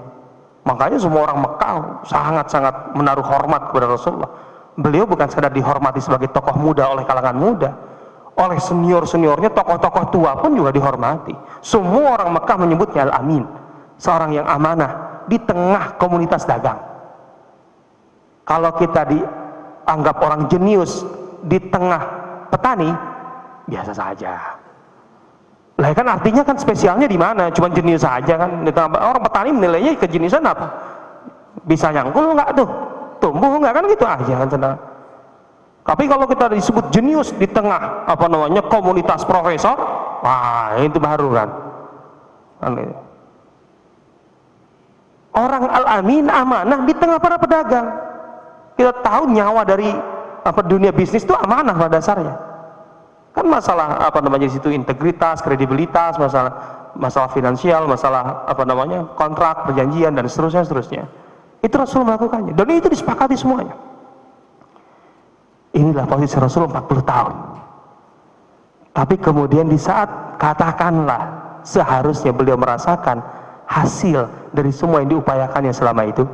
Makanya semua orang Mekah sangat-sangat menaruh hormat kepada Rasulullah. Beliau bukan sekadar dihormati sebagai tokoh muda oleh kalangan muda, oleh senior-seniornya, tokoh-tokoh tua pun juga dihormati. Semua orang Mekah menyebutnya Al-Amin, seorang yang amanah di tengah komunitas dagang. Kalau kita dianggap orang jenius di tengah petani, biasa saja. Lah kan artinya kan spesialnya di mana? Cuma jenius saja kan. Orang petani menilainya kejeniusan apa? Bisa nyangkul enggak tuh? Tumbuh enggak kan gitu aja kan. Tapi kalau kita disebut jenius di tengah komunitas profesor, wah itu baru kan. Orang Al-Amin amanah di tengah para pedagang. Kita tahu nyawa dari dunia bisnis itu amanah pada dasarnya. Kan masalah di situ integritas, kredibilitas, masalah finansial, masalah kontrak, perjanjian dan seterusnya. Itu Rasul melakukannya dan itu disepakati semuanya. Inilah posisi Rasul 40 tahun. Tapi kemudian di saat katakanlah seharusnya beliau merasakan hasil dari semua yang diupayakannya selama itu,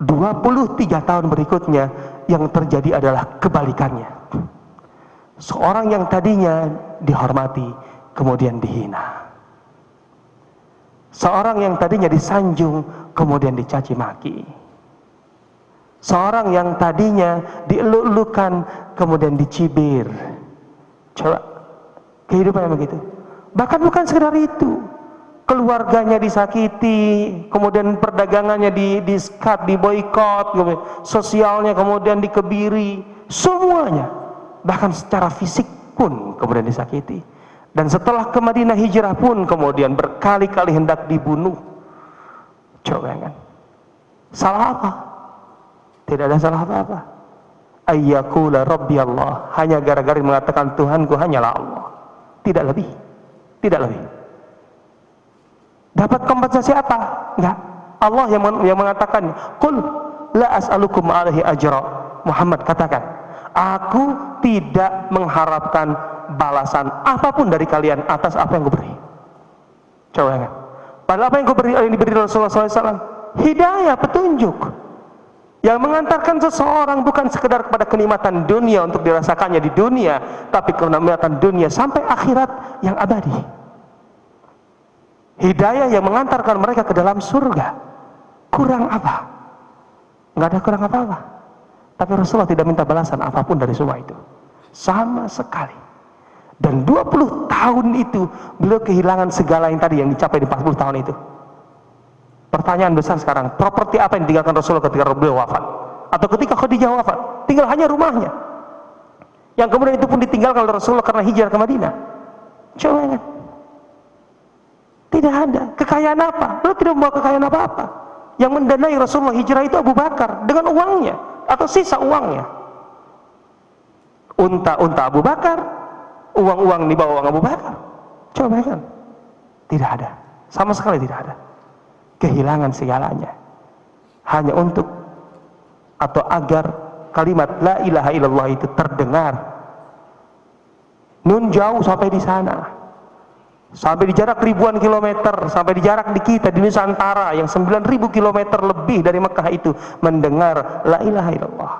23 tahun berikutnya yang terjadi adalah kebalikannya. Seorang yang tadinya dihormati kemudian dihina. Seorang yang tadinya disanjung kemudian dicaci maki. Seorang yang tadinya dieluk-elukan kemudian dicibir. Coba kehidupan yang begitu. Bahkan bukan sekedar itu, keluarganya disakiti, kemudian perdagangannya di-skat, diboikot, sosialnya kemudian dikebiri, semuanya. Bahkan secara fisik pun kemudian disakiti. Dan setelah ke Madinah hijrah pun kemudian berkali-kali hendak dibunuh. Coba kan, salah apa? Tidak ada salah apa-apa. Ayyakula Rabbi Allah, hanya gara-gara mengatakan Tuhanku hanyalah Allah, tidak lebih, tidak lebih. Dapat kompensasi apa? Enggak. Allah yang mengatakan, Qul la as'alukum alaihi ajra. Muhammad katakan, aku tidak mengharapkan balasan apapun dari kalian atas apa yang kuberi. Coba kan. Padahal apa yang diberi Rasulullah SAW? Hidayah, petunjuk. Yang mengantarkan seseorang bukan sekedar kepada kenikmatan dunia untuk dirasakannya di dunia, tapi kenikmatan dunia sampai akhirat yang abadi. Hidayah yang mengantarkan mereka ke dalam surga. Kurang apa? Nggak ada kurang apa-apa. Tapi Rasulullah tidak minta balasan apapun dari semua itu, sama sekali. Dan 20 tahun itu beliau kehilangan segala yang tadi yang dicapai di 40 tahun itu. Pertanyaan besar sekarang, properti apa yang ditinggalkan Rasulullah ketika beliau wafat? Atau ketika Khadijah wafat? Tinggal hanya rumahnya, yang kemudian itu pun ditinggalkan oleh Rasulullah karena hijrah ke Madinah. Coba ingat, tidak ada kekayaan apa? Beliau tidak membawa kekayaan apa-apa. Yang mendanai Rasulullah hijrah itu Abu Bakar dengan uangnya atau sisa uangnya. Unta-unta Abu Bakar, uang-uang di bawah uang Abu Bakar. Coba kan, tidak ada, sama sekali tidak ada. Kehilangan segalanya hanya untuk atau agar kalimat la ilaha illallah itu terdengar. Nun jauh sampai di sana, sampai di jarak ribuan kilometer, sampai di jarak di kita di Nusantara yang 9.000 kilometer lebih dari Mekah itu mendengar la ilaha illallah.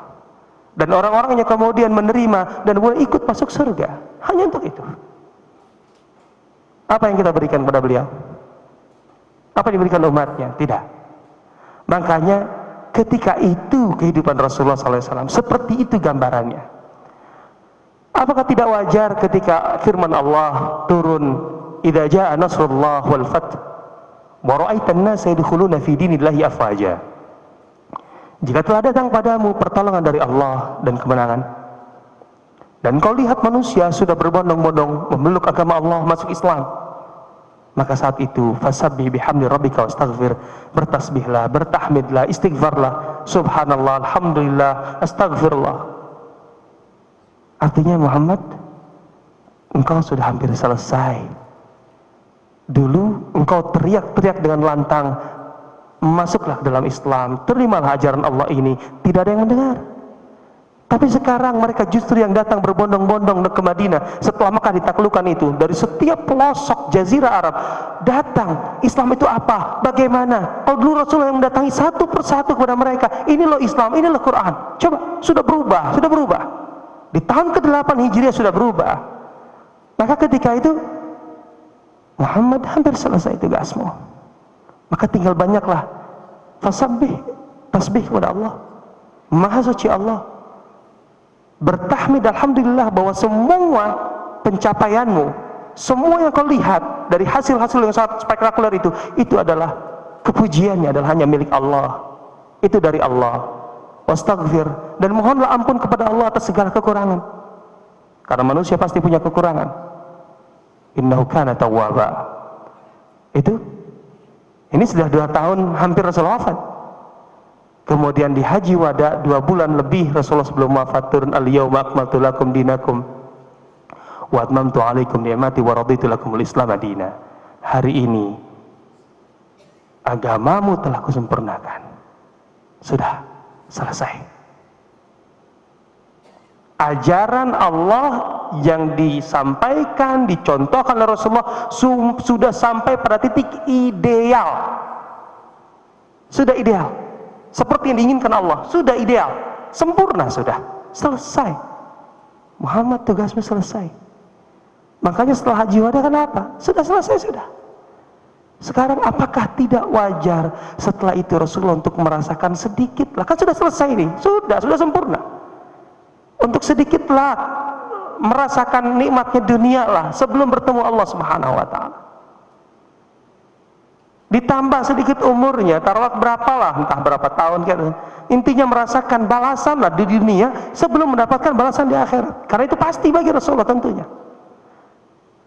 Dan orang-orangnya kemudian menerima dan boleh ikut masuk surga hanya untuk itu. Apa yang kita berikan kepada beliau? Apa yang diberikan umatnya? Tidak. Makanya ketika itu kehidupan Rasulullah SAW seperti itu gambarannya. Apakah tidak wajar ketika firman Allah turun, idza jaa nasrullah wal fath wa ra'aitan nasa yadkhuluna fi dinillahi afwaja. Jika telah datang padamu pertolongan dari Allah dan kemenangan, dan kau lihat manusia sudah berbondong-bondong memeluk agama Allah, masuk Islam, maka saat itu fasabbih bihamdi rabbika wastaghfir, bertasbihlah, bertahmidlah, istighfarlah, subhanallah, alhamdulillah, astaghfirullah. Artinya Muhammad, engkau sudah hampir selesai. Dulu engkau teriak-teriak dengan lantang, masuklah ke dalam Islam, terimalah ajaran Allah ini, tidak ada yang mendengar. Tapi sekarang mereka justru yang datang berbondong-bondong ke Madinah setelah Makkah ditaklukkan itu, dari setiap pelosok jazirah Arab datang. Islam itu apa? Bagaimana? Kalau dulu Rasulullah yang mendatangi satu persatu kepada mereka, ini loh Islam, ini loh Quran. Coba, sudah berubah. Di tahun ke-8 Hijriah sudah berubah. Maka ketika itu Muhammad hampir selesai tugasmu. Maka tinggal banyaklah fasabbih, tasbih kepada Allah, Maha Suci Allah, bertahmid alhamdulillah bahwa semua pencapaianmu, semua yang kau lihat dari hasil-hasil yang sangat spektakuler itu adalah kepujiannya adalah hanya milik Allah, itu dari Allah. Wastaghfir, dan mohonlah ampun kepada Allah atas segala kekurangan, karena manusia pasti punya kekurangan. Innahu kana tawwaba. Ini sudah 2 tahun hampir Rasulullah wafat. Kemudian di Haji Wada 2 bulan lebih Rasulullah sebelum wafat turun, al-yauma akmaltu lakum dinakum wa atmamtu alaikum ni'mati wa raditu lakumul Islam madina. Hari ini agamamu telah kusempurnakan. Sudah selesai. Ajaran Allah yang disampaikan, dicontohkan oleh Rasulullah sudah sampai pada titik ideal. Sudah ideal. Seperti yang diinginkan Allah, sudah ideal, sempurna, sudah selesai. Muhammad, tugasmu selesai. Makanya setelah Haji Wada kenapa? Sudah selesai, sudah. Sekarang apakah tidak wajar setelah itu Rasulullah untuk merasakan sedikit lah, kan sudah selesai ini, sudah sempurna. Untuk sedikitlah merasakan nikmatnya dunia lah sebelum bertemu Allah Subhanahu wa taala. Ditambah sedikit umurnya, taruhlah berapalah, entah berapa tahun kan. Intinya merasakan balasan lah di dunia sebelum mendapatkan balasan di akhirat. Karena itu pasti bagi Rasulullah tentunya.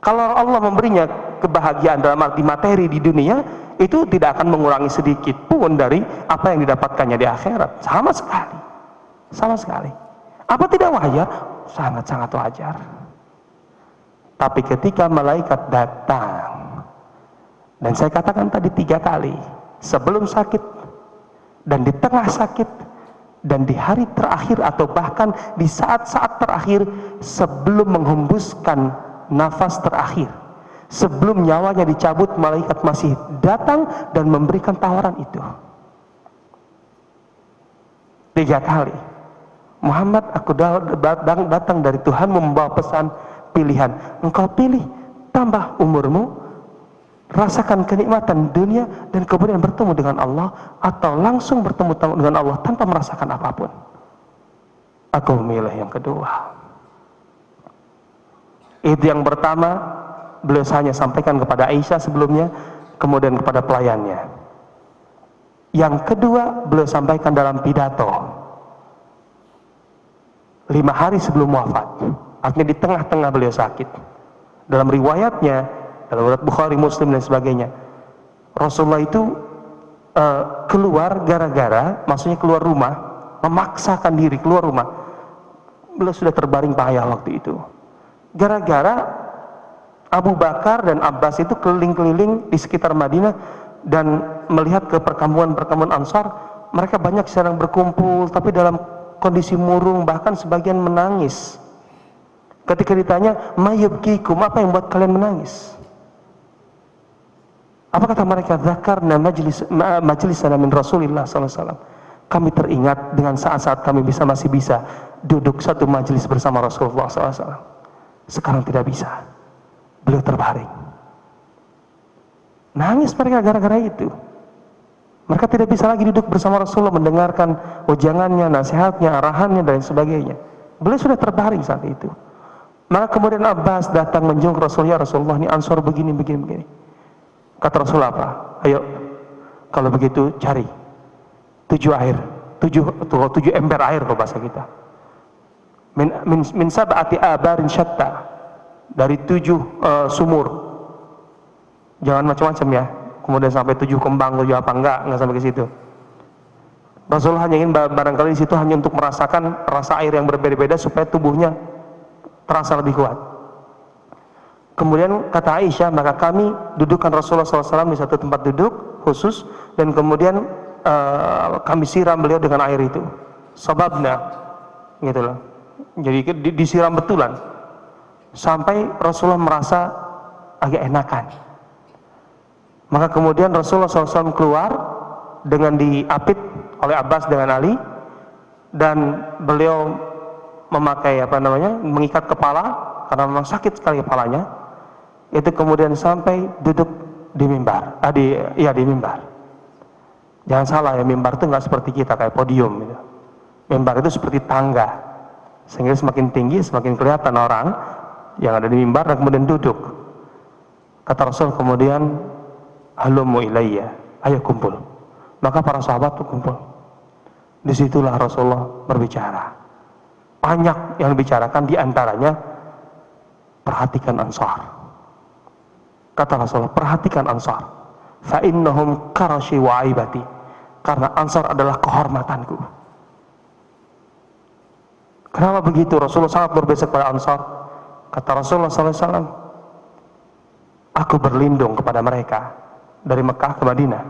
Kalau Allah memberinya kebahagiaan dalam arti materi di dunia, itu tidak akan mengurangi sedikit pun dari apa yang didapatkannya di akhirat. Sama sekali. Sama sekali. Apa tidak wajar? Sangat-sangat wajar. Tapi ketika malaikat datang, dan saya katakan tadi 3 kali, sebelum sakit, dan di tengah sakit, dan di hari terakhir atau bahkan di saat-saat terakhir sebelum menghembuskan nafas terakhir, sebelum nyawanya dicabut, malaikat masih datang dan memberikan tawaran itu 3 kali. Muhammad, aku datang dari Tuhan membawa pesan pilihan. Engkau pilih, tambah umurmu, rasakan kenikmatan dunia dan kemudian bertemu dengan Allah, atau langsung bertemu dengan Allah tanpa merasakan apapun. Aku memilih yang kedua. Itu yang pertama beliau hanya sampaikan kepada Aisyah sebelumnya, kemudian kepada pelayannya. Yang kedua beliau sampaikan dalam pidato 5 hari sebelum wafat, artinya di tengah-tengah beliau sakit. Dalam riwayatnya, dalam riwayat Bukhari, Muslim dan sebagainya, Rasulullah itu keluar gara-gara, maksudnya keluar rumah, memaksakan diri keluar rumah. Beliau sudah terbaring payah waktu itu. Gara-gara Abu Bakar dan Abbas itu keliling-keliling di sekitar Madinah dan melihat ke perkampungan-perkampungan Ansar, mereka banyak sedang berkumpul tapi dalam kondisi murung, bahkan sebagian menangis. Ketika ditanya, "Mayyubkikum, apa yang buat kalian menangis?" Apa kata mereka? "Dzakarna majlisana min Rasulillah sallallahu alaihi wasallam." Kami teringat dengan saat-saat kami masih bisa duduk satu majelis bersama Rasulullah sallallahu alaihi wasallam. Sekarang tidak bisa. Beliau terbaring. Nangis mereka gara-gara itu. Mereka tidak bisa lagi duduk bersama Rasulullah mendengarkan ujangannya, nasihatnya, arahannya dan sebagainya. Beliau sudah terbaring saat itu. Maka kemudian Abbas datang menjenguk Rasulullah, "Rasulullah, ini Ansor begini. Kata Rasulullah apa? Ayo, kalau begitu cari 7 air, 7 ember air kalau bahasa kita. Min sab'ati abarin syatta, dari 7 sumur. Jangan macam-macam ya. Kemudian sampai 7 kembang, 7 apa, enggak sampai ke situ. Rasulullah hanya ingin barangkali di situ hanya untuk merasakan rasa air yang berbeda-beda supaya tubuhnya terasa lebih kuat. Kemudian kata Aisyah, maka kami dudukkan Rasulullah SAW di satu tempat duduk khusus, dan kemudian kami siram beliau dengan air itu. Sababna, gitu loh. Jadi disiram betulan sampai Rasulullah merasa agak enakan. Maka kemudian Rasulullah SAW keluar dengan diapit oleh Abbas dengan Ali, dan beliau memakai mengikat kepala karena memang sakit sekali kepalanya. Itu kemudian sampai duduk di mimbar, di mimbar. Jangan salah ya, mimbar itu nggak seperti kita kayak podium gitu. Mimbar itu seperti tangga, sehingga semakin tinggi semakin kelihatan orang yang ada di mimbar, dan kemudian duduk. Kata Rasul kemudian, halumu ilayya, ayo kumpul. Maka para sahabat itu kumpul. Disitulah Rasulullah berbicara. Banyak yang dibicarakan, diantaranya perhatikan Ansar. Kata Rasulullah, perhatikan Ansar. Fa innahum karashi wa aibati. Karena Ansar adalah kehormatanku. Kenapa begitu? Rasulullah sangat berbesar pada Ansar. Kata Rasulullah SAW, aku berlindung kepada mereka dari Mekah ke Madinah,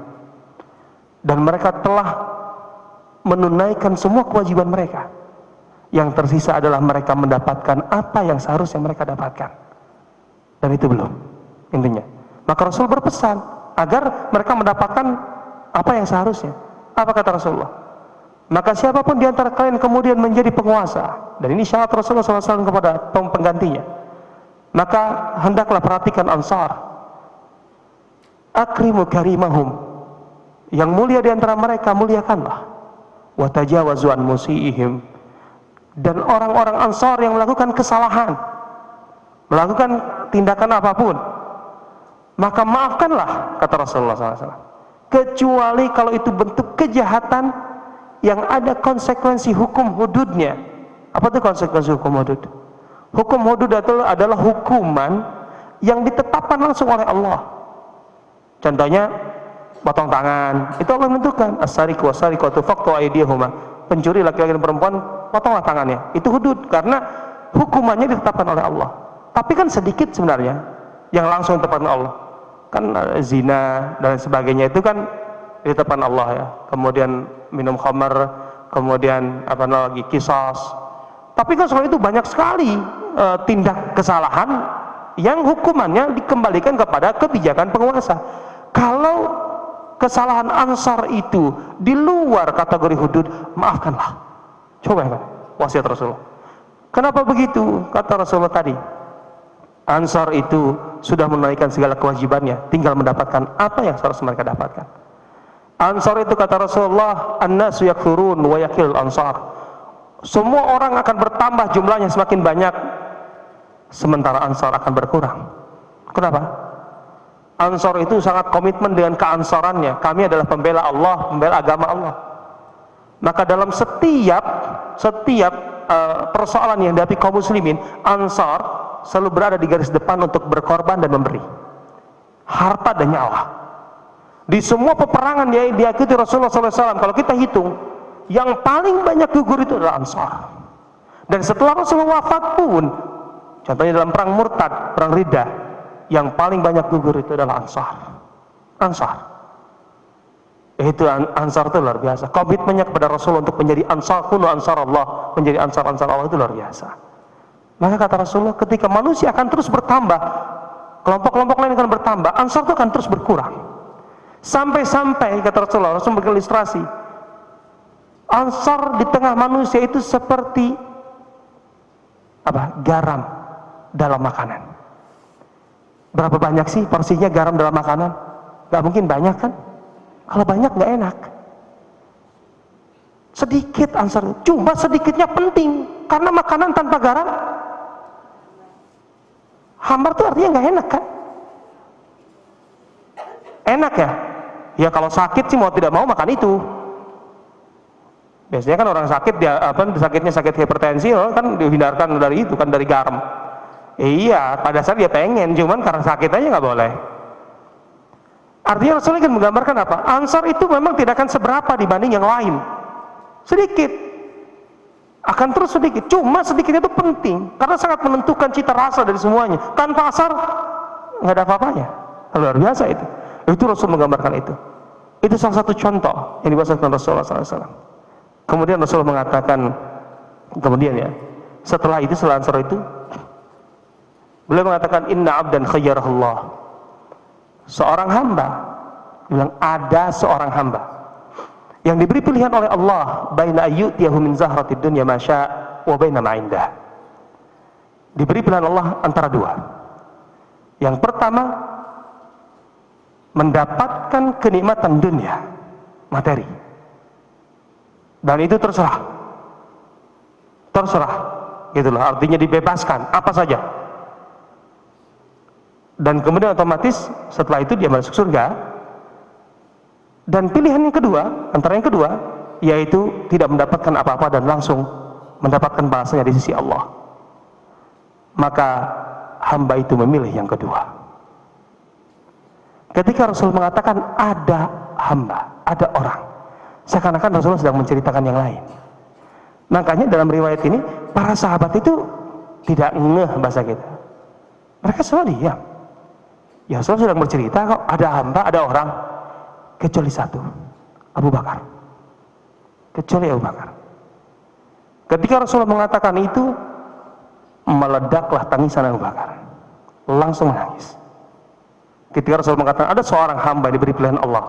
dan mereka telah menunaikan semua kewajiban mereka. Yang tersisa adalah mereka mendapatkan apa yang seharusnya mereka dapatkan, dan itu belum, intinya. Maka Rasul berpesan agar mereka mendapatkan apa yang seharusnya. Apa kata Rasulullah? Maka siapapun di antara kalian kemudian menjadi penguasa, dan ini syarat Rasulullah SAW kepada penggantinya, maka hendaklah perhatikan Ansar. Akrimu karimahum, yang mulia di antara mereka muliakanlah. Wa tajawazu an musiihim, dan orang-orang Ansar yang melakukan kesalahan, melakukan tindakan apapun, maka maafkanlah, kata Rasulullah SAW, kecuali kalau itu bentuk kejahatan yang ada konsekuensi hukum hududnya. Apa itu konsekuensi hukum hudud? Hukum hudud adalah hukuman yang ditetapkan langsung oleh Allah. Contohnya potong tangan, itu Allah menentukan, as-sariqu was-sariqatu faqtu aydiyahuma, pencuri laki-laki dan perempuan potonglah tangannya. Itu hudud karena hukumannya ditetapkan oleh Allah. Tapi kan sedikit sebenarnya yang langsung ditetapkan Allah. Kan zina dan sebagainya itu kan ditetapkan Allah ya. Kemudian minum khamar, kemudian qisas. Tapi kan soal itu banyak sekali tindak kesalahan yang hukumannya dikembalikan kepada kebijakan penguasa. Kalau kesalahan Ansar itu di luar kategori hudud, maafkanlah. Coba ya, wasiat Rasulullah. Kenapa begitu? Kata Rasulullah tadi, Ansar itu sudah menunaikan segala kewajibannya, tinggal mendapatkan apa yang seharusnya mereka dapatkan. Ansar itu, kata Rasulullah, an-nasu yakthurun wa yakil ansar. Semua orang akan bertambah jumlahnya semakin banyak, sementara Ansar akan berkurang. Kenapa? Ansar itu sangat komitmen dengan keansarannya. Kami adalah pembela Allah, pembela agama Allah. Maka dalam setiap persoalan yang dihadapi kaum muslimin, Ansar selalu berada di garis depan untuk berkorban dan memberi harta dan nyawa. Di semua peperangan yang diikuti Rasulullah SAW, kalau kita hitung, yang paling banyak gugur itu adalah Ansar. Dan setelah Rasulullah wafat pun, contohnya dalam perang Murtad, perang Riddah, yang paling banyak gugur itu adalah Ansar. Itu Ansar itu luar biasa. Komitmennya kepada Rasulullah untuk menjadi Ansar, kunu Ansar Allah, menjadi Ansar Allah itu luar biasa. Maka kata Rasulullah, ketika manusia akan terus bertambah, kelompok-kelompok lain akan bertambah, Ansar itu akan terus berkurang. Sampai-sampai, kata Rasulullah memberikan ilustrasi, Ansar di tengah manusia itu seperti garam dalam makanan. Berapa banyak sih porsinya garam dalam makanan? Gak mungkin banyak kan? Kalau banyak gak enak. Sedikit Ansar, cuma sedikitnya penting, karena makanan tanpa garam hambar tuh artinya gak enak kan? Enak ya? Ya kalau sakit sih mau tidak mau makan itu. Biasanya kan orang sakit dia sakitnya sakit hipertensi kan dihindarkan dari itu kan, dari garam. Iya, pada saat dia pengen, cuman karena sakit aja nggak boleh. Artinya Rasulullah ingin menggambarkan apa? Ansar itu memang tidak akan seberapa dibanding yang lain. Sedikit. Akan terus sedikit. Cuma sedikit itu penting karena sangat menentukan cita rasa dari semuanya. Tanpa Ansar nggak ada apa-apanya. Luar biasa itu. Itu Rasul menggambarkan itu. Itu salah satu contoh yang dibahasakan Rasulullah SAW. Kemudian Rasulullah mengatakan, setelah itu, setelah Ansar itu, beliau mengatakan, inna abdan khayyarahullah, seorang hamba, bilang ada seorang hamba yang diberi pilihan oleh Allah baina ayyutiyahu min zahratid dunya ma syaa wa baina ma indah. Diberi pilihan Allah antara dua. Yang pertama, mendapatkan kenikmatan dunia, materi. Dan itu terserah, gitulah. Artinya dibebaskan apa saja. Dan kemudian otomatis setelah itu dia masuk surga. Dan pilihan yang kedua, antara yang kedua, yaitu tidak mendapatkan apa-apa dan langsung mendapatkan balasannya di sisi Allah. Maka hamba itu memilih yang kedua. Ketika Rasul mengatakan ada hamba, ada orang, seakan-akan Rasulullah sedang menceritakan yang lain. Makanya dalam riwayat ini para sahabat itu tidak ngeh bahasa kita. Mereka semua diam. Ya Rasulullah sedang bercerita kok, ada hamba, ada orang, kecuali satu, Abu Bakar. Kecuali Abu Bakar. Ketika Rasulullah mengatakan itu, meledaklah tangisan Abu Bakar. Langsung menangis. Ketika Rasulullah mengatakan ada seorang hamba diberi pilihan Allah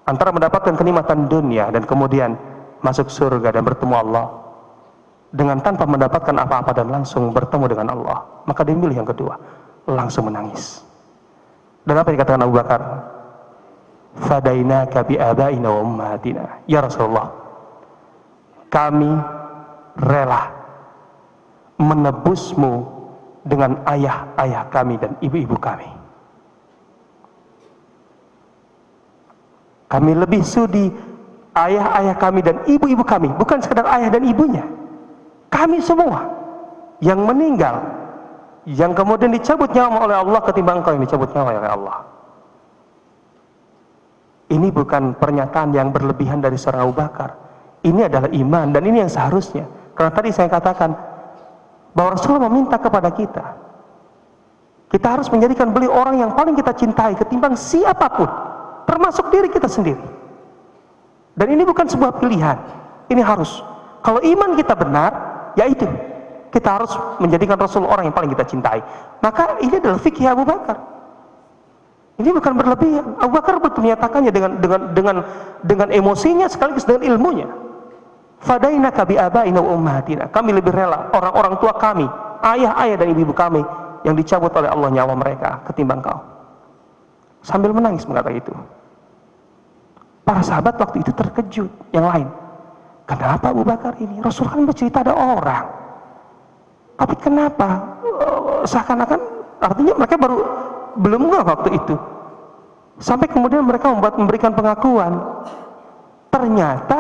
antara mendapatkan kenikmatan dunia dan kemudian masuk surga dan bertemu Allah, dengan tanpa mendapatkan apa-apa dan langsung bertemu dengan Allah, maka dia milih yang kedua, langsung menangis. Dan apa yang dikatakan Abu Bakar? Fadainaka bi abaina wa ummahatina. Ya Rasulullah, kami rela menebusmu dengan ayah-ayah kami dan ibu-ibu kami. Kami lebih sudi ayah-ayah kami dan ibu-ibu kami, bukan sekedar ayah dan ibunya, kami semua yang meninggal, yang kemudian dicabut nyawa oleh Allah ketimbang kau yang dicabut nyawa oleh Allah. Ini bukan pernyataan yang berlebihan dari seorang Abu Bakar. Ini adalah iman dan ini yang seharusnya. Karena tadi saya katakan bahwa Rasulullah meminta kepada kita, kita harus menjadikan beliau orang yang paling kita cintai ketimbang siapapun, termasuk diri kita sendiri. Dan ini bukan sebuah pilihan, ini harus. Kalau iman kita benar, yaitu kita harus menjadikan Rasul orang yang paling kita cintai. Maka ini adalah fikih Abu Bakar. Ini bukan berlebihan. Abu Bakar betul menyatakannya dengan emosinya sekaligus dengan ilmunya. Fadainaka bi abaina wa ummahatina. Kami lebih rela orang-orang tua kami, ayah-ayah dan ibu-ibu kami yang dicabut oleh Allah nyawa mereka ketimbang kau. Sambil menangis mengatakan itu. Para sahabat waktu itu terkejut, yang lain. Kenapa Abu Bakar ini? Rasul kan bercerita ada orang. Tapi kenapa? Seakan-akan artinya mereka belum nggak waktu itu. Sampai kemudian mereka memberikan pengakuan. Ternyata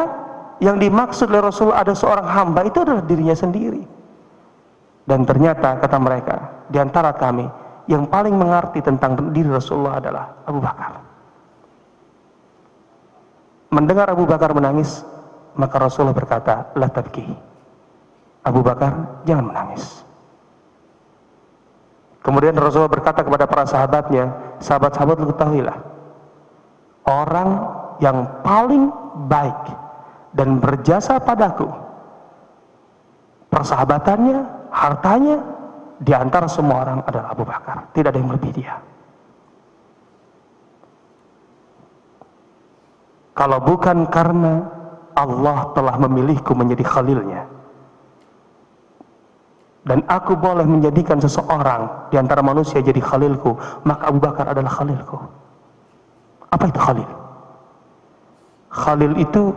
yang dimaksud oleh Rasul ada seorang hamba itu adalah dirinya sendiri. Dan ternyata kata mereka, di antara kami yang paling mengerti tentang diri Rasulullah adalah Abu Bakar. Mendengar Abu Bakar menangis, maka Rasulullah berkata, la tabki. Abu Bakar, jangan menangis. Kemudian Rasulullah berkata kepada para sahabatnya, sahabat-sahabat, ketahuilah, orang yang paling baik dan berjasa padaku, persahabatannya, hartanya, di antara semua orang adalah Abu Bakar. Tidak ada yang melebihi dia. Kalau bukan karena Allah telah memilihku menjadi khalilnya, dan aku boleh menjadikan seseorang di antara manusia jadi khalilku, maka Abu Bakar adalah khalilku. Apa itu khalil? Khalil itu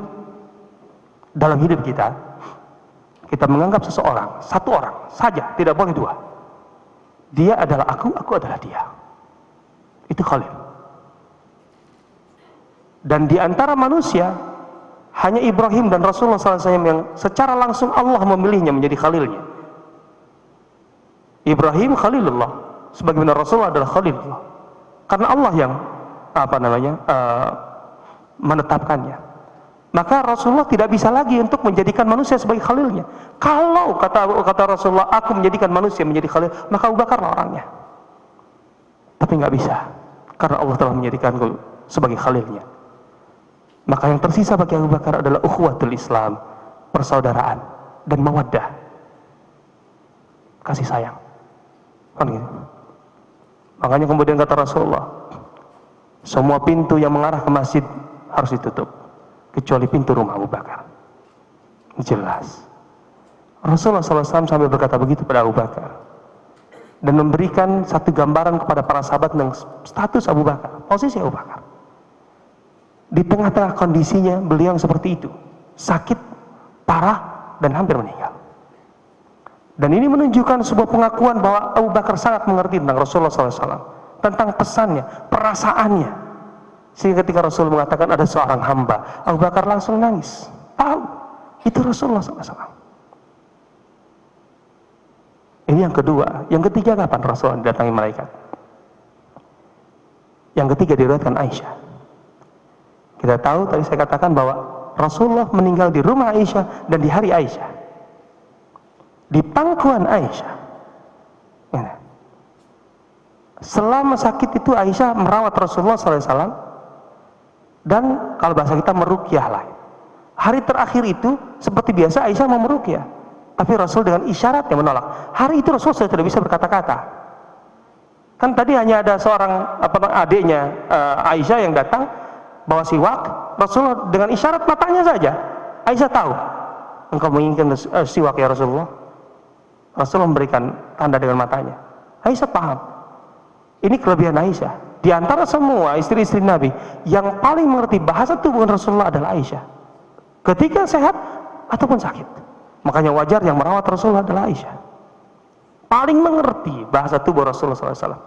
dalam hidup kita menganggap seseorang, satu orang saja, tidak boleh dua. Dia adalah aku adalah dia. Itu khalil. Dan di antara manusia Hanya Ibrahim dan Rasulullah SAW yang secara langsung Allah memilihnya menjadi khalilnya. Ibrahim Khalilullah, sebagaimana Rasulullah adalah Khalilullah. Karena Allah yang menetapkannya. Maka Rasulullah tidak bisa lagi untuk menjadikan manusia sebagai khalilnya. Kalau kata Rasulullah, aku menjadikan manusia menjadi khalil, maka Abu Bakar orangnya. Tapi nggak bisa, karena Allah telah menjadikanku sebagai khalilnya. Maka yang tersisa bagi Abu Bakar adalah ukhuwatul Islam, persaudaraan dan mawaddah, kasih sayang. Kan gitu. Makanya kemudian kata Rasulullah, semua pintu yang mengarah ke masjid harus ditutup, kecuali pintu rumah Abu Bakar. Jelas. Rasulullah SAW sampai berkata begitu pada Abu Bakar, dan memberikan satu gambaran kepada para sahabat tentang status Abu Bakar, posisi Abu Bakar. Di tengah-tengah kondisinya beliau yang seperti itu, sakit, parah, dan hampir meninggal. Dan ini menunjukkan sebuah pengakuan bahwa Abu Bakar sangat mengerti tentang Rasulullah SAW, tentang pesannya, perasaannya. Sehingga ketika Rasul mengatakan ada seorang hamba, Abu Bakar langsung nangis. Tahu, itu Rasulullah SAW. Ini yang kedua. Yang ketiga, kapan Rasulullah didatangi malaikat? Yang ketiga diriwayatkan Aisyah. Kita tahu, tadi saya katakan bahwa Rasulullah meninggal di rumah Aisyah dan di hari Aisyah, di pangkuan Aisyah. Selama sakit itu Aisyah merawat Rasulullah SAW, dan kalau bahasa kita meruqyah lah. Hari terakhir itu seperti biasa Aisyah mau meruqyah, tapi Rasul dengan isyarat yang menolak. Hari itu Rasul sudah tidak bisa berkata-kata. Kan tadi hanya ada seorang adiknya Aisyah yang datang bawa siwak, Rasulullah dengan isyarat matanya saja Aisyah tahu, engkau menginginkan siwak ya Rasulullah. Rasulullah memberikan tanda dengan matanya. Aisyah paham. Ini kelebihan Aisyah. Di antara semua istri-istri Nabi, yang paling mengerti bahasa tubuh Rasulullah adalah Aisyah, ketika sehat ataupun sakit. Makanya wajar yang merawat Rasulullah adalah Aisyah, paling mengerti bahasa tubuh Rasulullah SAW.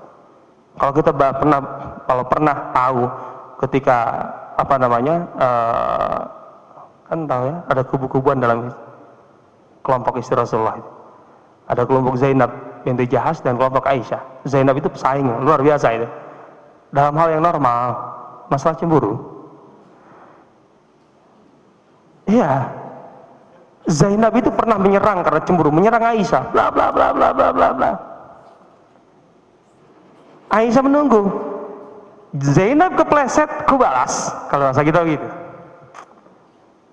Kalau kita pernah tahu ketika kan tahu ya, ada kubu-kubuan dalam kelompok istri Rasulullah itu. Ada kelompok Zainab binti Jahas dan kelompok Aisyah. Zainab itu pesaing luar biasa itu, dalam hal yang normal, masalah cemburu. Iya, Zainab itu pernah menyerang karena cemburu, menyerang Aisyah, bla bla bla bla bla bla bla. Aisyah menunggu, Zainab kepleset, ku balas. Kalau bahasa kita gitu.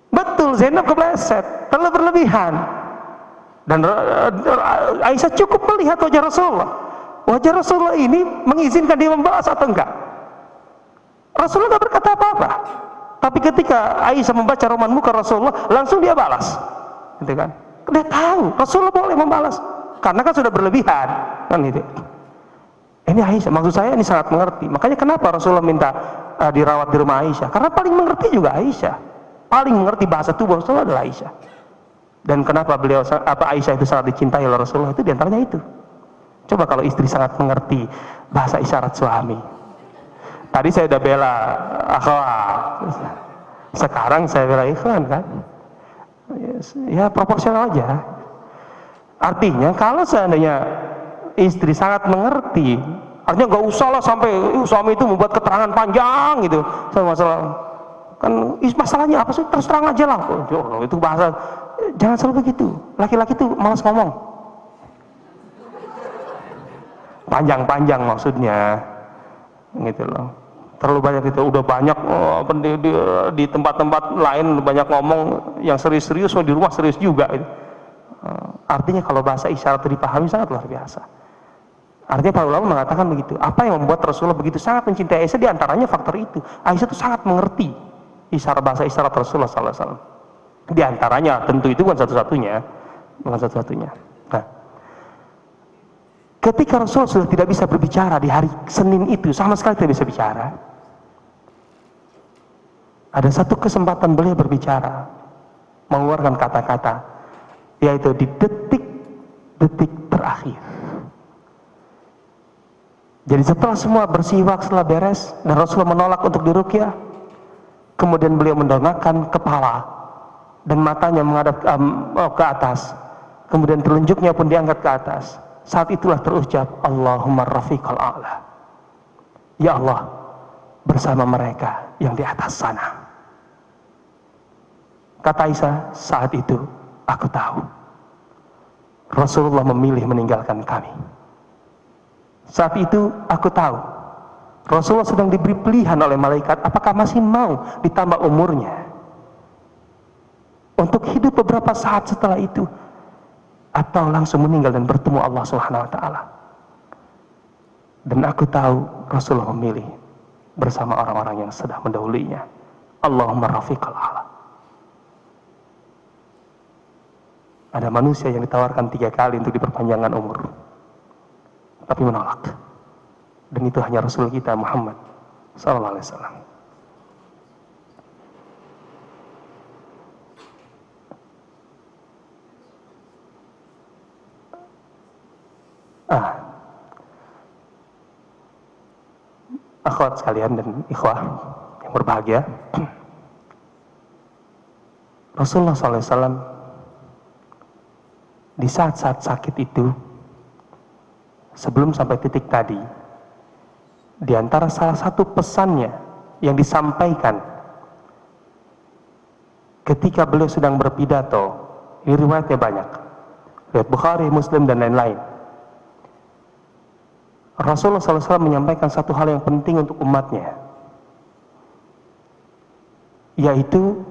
Betul, Zainab kepleset, terlalu berlebihan. Dan Aisyah cukup melihat wajah Rasulullah. Wajah Rasulullah ini mengizinkan dia membalas atau enggak. Rasulullah tidak berkata apa-apa. Tapi ketika Aisyah membaca roman muka Rasulullah, langsung dia balas. Gitu kan? Dia tahu Rasulullah boleh membalas, karena kan sudah berlebihan. Kan itu. Ini Aisyah, maksud saya ini sangat mengerti. Makanya kenapa Rasulullah minta dirawat di rumah Aisyah? Karena paling mengerti juga Aisyah. Paling mengerti bahasa tubuh Rasulullah adalah Aisyah. Dan kenapa Aisyah itu sangat dicintai oleh Rasulullah, itu diantaranya itu. Coba kalau istri sangat mengerti bahasa isyarat suami. Tadi saya udah bela akhwat, sekarang saya bela ikhwan kan. Ya proporsional aja. Artinya kalau seandainya istri sangat mengerti, artinya nggak usah lah sampai suami itu membuat keterangan panjang gitu sama masalah. Kan masalahnya apa sih, terus terang aja lah. Oh, itu bahasa, jangan selalu begitu. Laki-laki tuh malas ngomong panjang-panjang maksudnya gitu loh. Terlalu banyak itu, udah banyak di tempat-tempat lain banyak ngomong yang serius-serius, di rumah serius juga gitu. Artinya kalau bahasa isyarat dipahami sangat luar biasa. Artinya para ulama mengatakan begitu. Apa yang membuat Rasulullah begitu sangat mencintai Aisyah, diantaranya faktor itu. Aisyah itu sangat mengerti bahasa isyarat Rasulullah SAW. Di antaranya, tentu itu bukan satu-satunya. Nah, ketika Rasulullah sudah tidak bisa berbicara di hari Senin itu, sama sekali tidak bisa bicara, ada satu kesempatan beliau berbicara, mengeluarkan kata-kata, yaitu di detik-detik terakhir. Jadi setelah semua bersiwak, setelah beres, dan Rasulullah menolak untuk diruqyah, Kemudian beliau mendongakkan kepala dan matanya menghadap ke atas. Kemudian telunjuknya pun diangkat ke atas. Saat itulah terucap, Allahumma rafiqal a'la. Ya Allah, bersama mereka yang di atas sana. Kata Aisyah, saat itu aku tahu Rasulullah memilih meninggalkan kami. Saat itu aku tahu Rasulullah sedang diberi pilihan oleh malaikat, apakah masih mau ditambah umurnya untuk hidup beberapa saat setelah itu, atau langsung meninggal dan bertemu Allah Subhanahu wa taala. Dan aku tahu Rasulullah memilih bersama orang-orang yang sudah mendahulunya. Allahumma rafiqal a'la. Ada manusia yang ditawarkan 3 kali untuk diperpanjangkan umur, tapi menolak. Dan itu hanya Rasul kita Muhammad sallallahu alaihi wasallam. Akhwat sekalian dan ikhwah yang berbahagia, Rasulullah SAW di saat-saat sakit itu, sebelum sampai titik tadi, di antara salah satu pesannya yang disampaikan ketika beliau sedang berpidato, ini riwayatnya banyak, riwayat Bukhari, Muslim dan lain-lain. Rasulullah SAW menyampaikan satu hal yang penting untuk umatnya, yaitu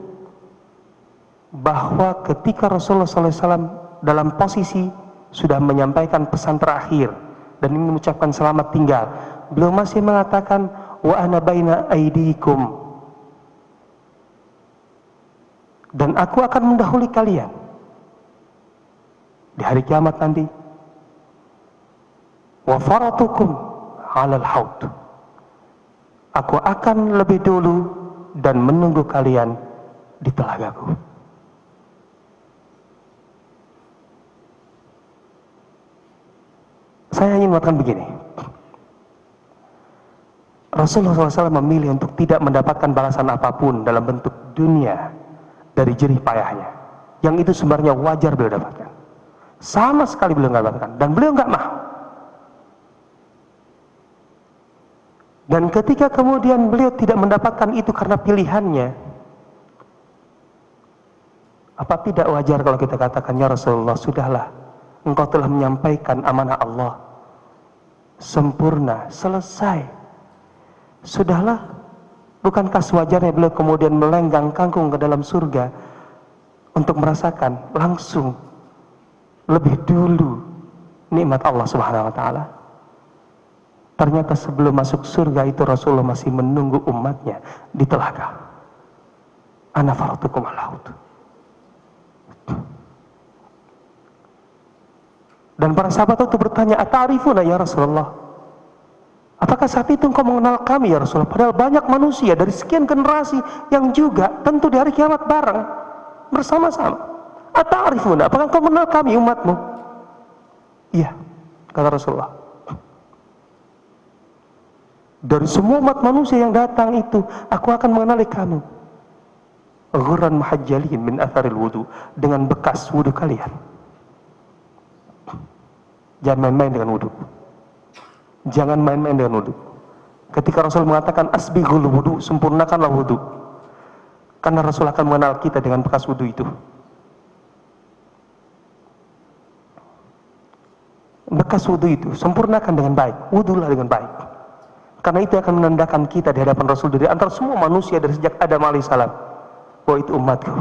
bahwa ketika Rasulullah SAW dalam posisi sudah menyampaikan pesan terakhir dan ingin mengucapkan selamat tinggal, beliau masih mengatakan, wa ana baina aidikum, dan aku akan mendahului kalian di hari kiamat nanti. Wa faratukum 'alal haud, aku akan lebih dulu dan menunggu kalian di telagaku. Saya ingin mengatakan begini, Rasulullah SAW memilih untuk tidak mendapatkan balasan apapun dalam bentuk dunia dari jerih payahnya, yang itu sebenarnya wajar beliau dapatkan. Sama sekali beliau nggak dapatkan, dan beliau nggak mau. Dan ketika kemudian beliau tidak mendapatkan itu karena pilihannya, apa tidak wajar kalau kita katakan, ya Rasulullah, sudahlah, engkau telah menyampaikan amanah Allah sempurna, selesai, sudahlah. Bukankah sewajarnya beliau kemudian melenggang kangkung ke dalam surga untuk merasakan langsung lebih dulu nikmat Allah Subhanahu wa taala? Ternyata sebelum masuk surga itu Rasulullah masih menunggu umatnya di telaga. Ana faratukum al-haud. Dan para sahabat itu bertanya, ata'rifuna ya Rasulullah? Apakah saat itu engkau mengenal kami ya Rasulullah? Padahal banyak manusia dari sekian generasi yang juga tentu di hari kiamat bareng bersama-sama. Ata'rifuna, apakah engkau mengenal kami umatmu? Iya, kata Rasulullah. Dari semua umat manusia yang datang itu, aku akan mengenali kamu. Ghurran muhajjalin min atharil wudu, dengan bekas wudu kalian. Jangan main-main dengan wudu. Jangan main-main dengan wudu. Ketika Rasul mengatakan asbighul wudu, sempurnakanlah wudu, karena Rasul akan mengenal kita dengan bekas wudu itu. Bekas wudu itu sempurnakan dengan baik, wudulah dengan baik. Karena itu akan menandakan kita di hadapan Rasul dari antara semua manusia dari sejak Adam alaihissalam, bahwa itu umatku.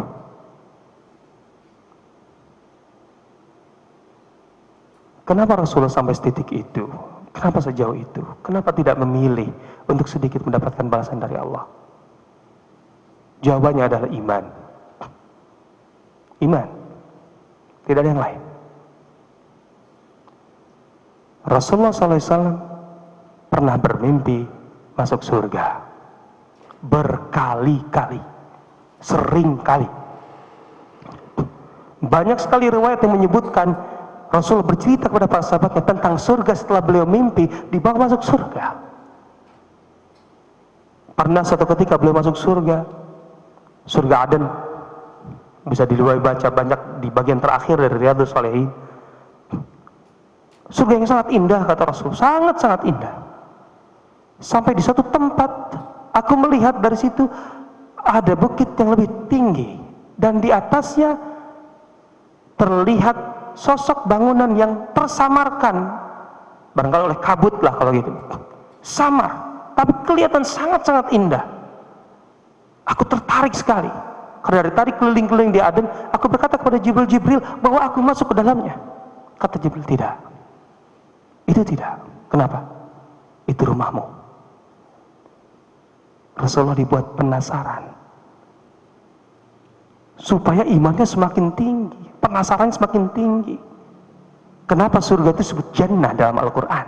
Kenapa Rasulullah sampai setitik itu? Kenapa sejauh itu? Kenapa tidak memilih untuk sedikit mendapatkan balasan dari Allah? Jawabannya adalah iman. Iman. Tidak ada yang lain. Rasulullah SAW pernah bermimpi masuk surga berkali-kali, sering kali. Banyak sekali riwayat yang menyebutkan Rasul bercerita kepada para sahabatnya tentang surga setelah beliau mimpi dibawa masuk surga. Pernah suatu ketika beliau masuk surga, Surga Aden bisa dibaca banyak di bagian terakhir dari Riyadhus Shalihin. Surga yang sangat indah, kata Rasul, sangat-sangat indah. Sampai di suatu tempat aku melihat dari situ ada bukit yang lebih tinggi dan di atasnya terlihat sosok bangunan yang tersamarkan, barangkali oleh kabut lah kalau gitu, samar, tapi kelihatan sangat-sangat indah. Aku tertarik sekali karena dari tadi keliling-keliling di Aden. Aku berkata kepada Jibril bahwa aku masuk ke dalamnya. Kata Jibril, tidak, itu tidak. Kenapa? Itu rumahmu. Rasulullah dibuat penasaran supaya imannya semakin tinggi, penasaran semakin tinggi. Kenapa surga itu disebut jannah dalam Al-Quran?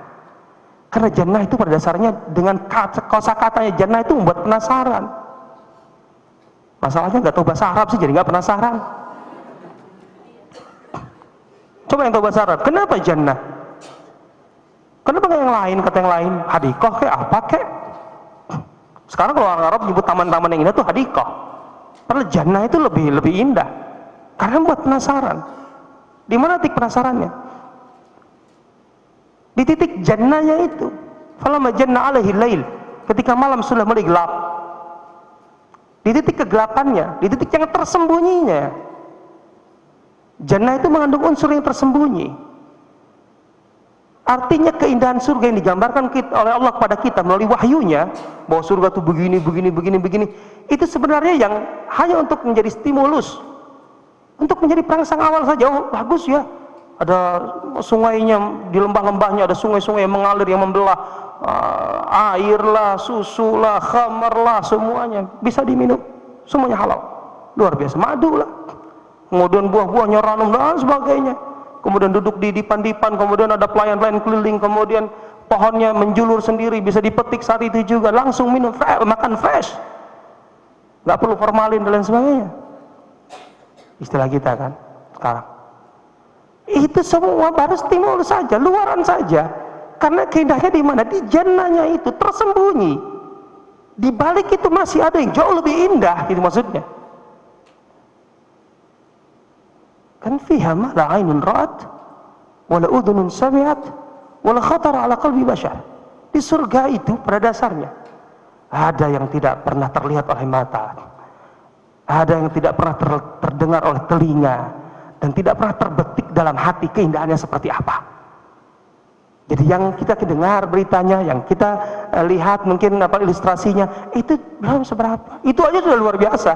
Karena jannah itu pada dasarnya dengan kosakatanya jannah itu membuat penasaran. Masalahnya nggak tahu bahasa Arab sih, jadi nggak penasaran. Coba yang tahu bahasa Arab, kenapa jannah? Kenapa nggak yang lain? Kata yang lain, hadikoh kayak apa kek? Sekarang kalau orang Arab nyebut taman-taman yang indah tuh hadikoh. Padahal jannah itu lebih indah. Karena buat penasaran. Di mana titik penasarannya? Di titik jannahnya itu. Falamma janna alaihi lail, ketika malam sudah mulai gelap. Di titik kegelapannya, di titik yang tersembunyinya. Jannah itu mengandung unsur yang tersembunyi. Artinya keindahan surga yang digambarkan oleh Allah kepada kita melalui wahyunya, bahwa surga itu begini, itu sebenarnya yang hanya untuk menjadi stimulus, untuk menjadi perangsang awal saja. Oh bagus ya, ada sungainya, di lembah-lembahnya ada sungai-sungai yang mengalir, yang membelah, air lah, susu lah, khamar lah, semuanya bisa diminum, semuanya halal, luar biasa. Madu lah, kemudian buah-buahnya ranum dan sebagainya. Kemudian duduk di dipan-dipan, kemudian ada pelayan-pelayan keliling, kemudian pohonnya menjulur sendiri, bisa dipetik saat itu juga, langsung minum, makan fresh, nggak perlu formalin dan lain sebagainya. Istilah kita kan sekarang. Itu semua baru stimulus saja, luaran saja. Karena keindahannya di mana? Di jannahnya itu tersembunyi. Di balik itu masih ada yang jauh lebih indah, itu maksudnya. Kan fiha ma la ainun ra'at wala udhunun sami'at wala khatara ala qalbi bashar. Di surga itu pada dasarnya ada yang tidak pernah terlihat oleh mata, ada yang tidak pernah terdengar oleh telinga, dan tidak pernah terbetik dalam hati keindahannya seperti apa. Jadi yang kita dengar beritanya, yang kita lihat mungkin ilustrasinya, itu belum seberapa. Itu aja sudah luar biasa.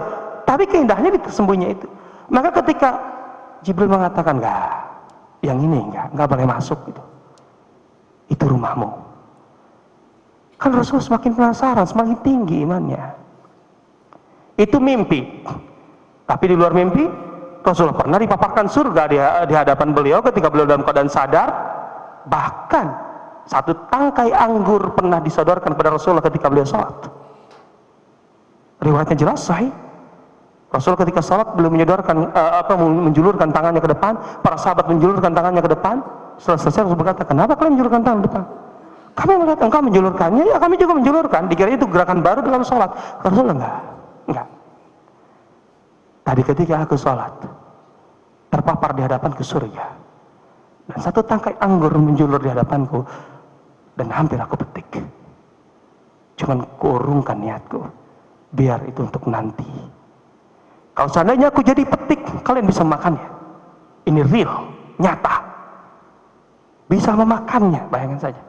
Tapi keindahannya di tersembunyi itu. Maka ketika Jibril mengatakan, enggak, yang ini enggak boleh masuk gitu. Itu rumahmu. Kan Rasul semakin penasaran, semakin tinggi imannya. Itu mimpi. Tapi di luar mimpi, Rasulullah pernah dipaparkan surga di hadapan beliau ketika beliau dalam keadaan sadar. Bahkan satu tangkai anggur pernah disodorkan kepada Rasulullah ketika beliau sholat. Riwayatnya jelas sahih. Rasul ketika sholat belum menjulurkan tangannya ke depan, para sahabat menjulurkan tangannya ke depan. Setelah selesai Rasul berkata, kenapa kalian menjulurkan tangan ke depan? Kami melihat engkau menjulurkannya, ya kami juga menjulurkan. Dikira itu gerakan baru dalam sholat. Rasulullah enggak. Tadi ketika aku sholat, terpapar di hadapanku surga, dan satu tangkai anggur menjulur di hadapanku, dan hampir aku petik. Cuman kurungkan niatku, biar itu untuk nanti. Kalau seandainya aku jadi petik, kalian bisa makannya. Ini real, nyata. Bisa memakannya, bayangkan saja.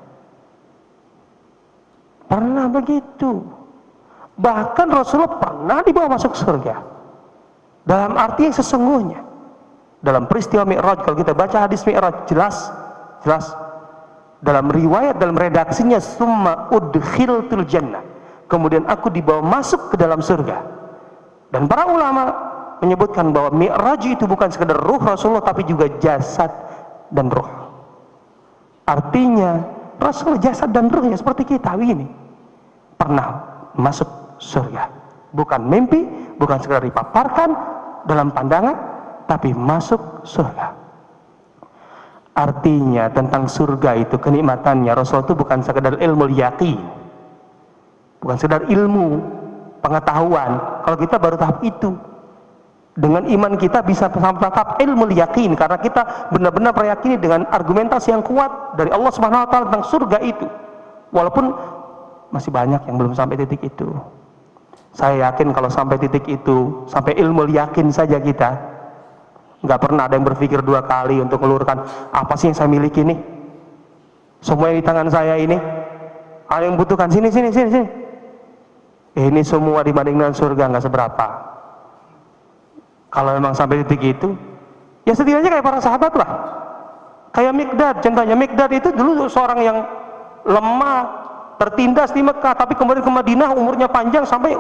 Pernah begitu. Bahkan Rasulullah pernah dibawa masuk surga. Dalam arti yang sesungguhnya. Dalam peristiwa Mi'raj, kalau kita baca hadis Mi'raj, jelas. Dalam riwayat, dalam redaksinya, summa udkhiltul jannah. Kemudian aku dibawa masuk ke dalam surga. Dan para ulama menyebutkan bahwa Mi'raj itu bukan sekedar ruh Rasulullah, tapi juga jasad dan ruh. Artinya Rasul jasad dan ruhnya seperti kita begini, pernah masuk surga. Bukan mimpi, bukan sekedar dipaparkan dalam pandangan, tapi masuk surga. Artinya tentang surga itu kenikmatannya, Rasul itu bukan sekedar ilmu yaqin, bukan sekedar ilmu pengetahuan, kalau kita baru tahap itu. Dengan iman kita bisa sampai tahap ilmu yakin, karena kita benar-benar meyakini dengan argumentasi yang kuat dari Allah Subhanahu wa taala tentang surga itu. Walaupun masih banyak yang belum sampai titik itu. Saya yakin kalau sampai titik itu, sampai ilmu yakin saja kita, nggak pernah ada yang berpikir dua kali untuk meluruskan apa sih yang saya miliki nih. Semua yang di tangan saya ini, ada yang butuhkan sini. Ini semua dibanding dengan surga nggak seberapa. Kalau memang sampai titik itu, ya setidaknya kayak para sahabat lah. Kayak Miqdad, contohnya Miqdad itu dulu seorang yang lemah, tertindas di Mekah, tapi kemudian ke Madinah umurnya panjang sampai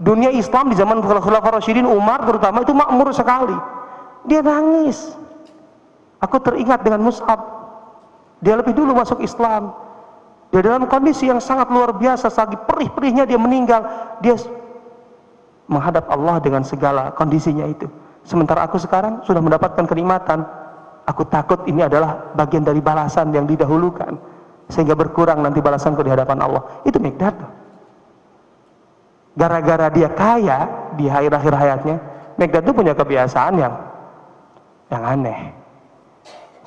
dunia Islam di zaman Khulafaur Rasyidin, Umar terutama, itu makmur sekali. Dia nangis. Aku teringat dengan Mus'ab. Dia lebih dulu masuk Islam. Dia dalam kondisi yang sangat luar biasa, lagi perih-perihnya dia meninggal. Dia menghadap Allah dengan segala kondisinya itu. Sementara aku sekarang sudah mendapatkan kenikmatan. Aku takut ini adalah bagian dari balasan yang didahulukan, sehingga berkurang nanti balasanku di hadapan Allah. Itu Miqdad. Gara-gara dia kaya di akhir-akhir hayatnya, Miqdad itu punya kebiasaan yang aneh.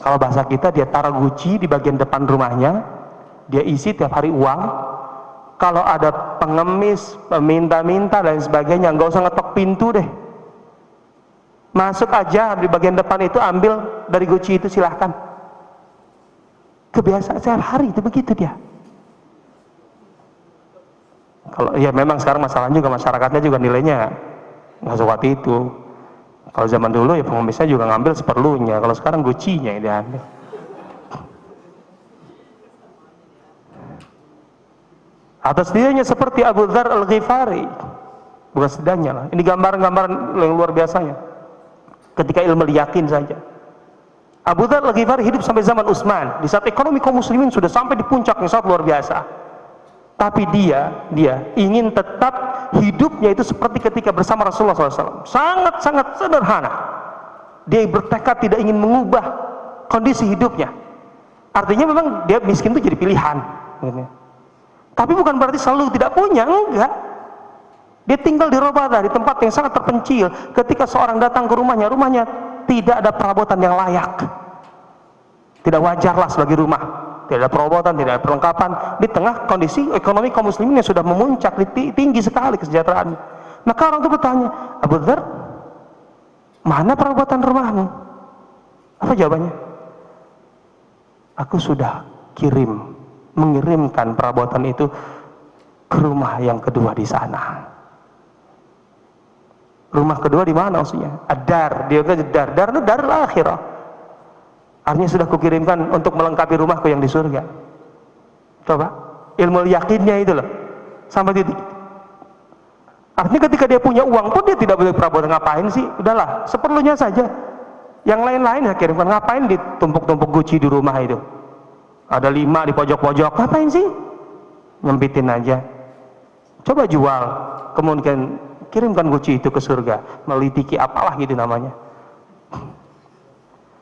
Kalau bahasa kita, dia taruh guci di bagian depan rumahnya, dia isi tiap hari uang. Kalau ada pengemis, peminta-minta dan sebagainya, nggak usah ngetok pintu deh, masuk aja di bagian depan itu, ambil dari guci itu, silahkan. Kebiasaan setiap hari itu begitu dia. Kalau ya memang sekarang masalahnya juga masyarakatnya juga nilainya nggak seperti itu. Kalau zaman dulu ya pengemisnya juga ngambil seperlunya, kalau sekarang gucinya yang diambil. Atau setidaknya seperti Abu Dzar Al-Ghifari, bukan setidaknya lah, ini gambaran-gambaran yang luar biasanya ketika ilmu yakin saja. Abu Dzar Al-Ghifari hidup sampai zaman Utsman, di saat ekonomi kaum muslimin sudah sampai di puncak yang sangat luar biasa, tapi dia ingin tetap hidupnya itu seperti ketika bersama Rasulullah SAW, sangat-sangat sederhana. Dia bertekad tidak ingin mengubah kondisi hidupnya. Artinya memang dia miskin itu jadi pilihan, tapi bukan berarti selalu tidak punya, enggak. Dia tinggal di Robadah, di tempat yang sangat terpencil. Ketika seorang datang ke rumahnya tidak ada perabotan yang layak. Tidak wajarlah sebagai rumah. Tidak ada perabotan, tidak ada perlengkapan. Di tengah kondisi ekonomi kaum muslimin yang sudah memuncak, tinggi sekali kesejahteraan. Maka orang itu bertanya, Abu Dzar, mana perabotan rumahmu? Apa jawabannya? Aku sudah mengirimkan perabotan itu ke rumah yang kedua di sana. Rumah kedua di mana maksudnya? Ad-dar, dia kata dar itu darul akhirah. Artinya sudah kukirimkan untuk melengkapi rumahku yang di surga. Coba, ilmu yakinnya itu loh, sampai titik. Artinya ketika dia punya uang pun dia tidak boleh perabotan. Ngapain sih? Udahlah, seperlunya saja. Yang lain-lain saya kirimkan. Ngapain ditumpuk-tumpuk guci di rumah itu? Ada 5 di pojok-pojok, ngapain sih? Nyempitin aja. Coba jual, kemudian kirimkan guci itu ke surga, melitiki apalah gitu namanya.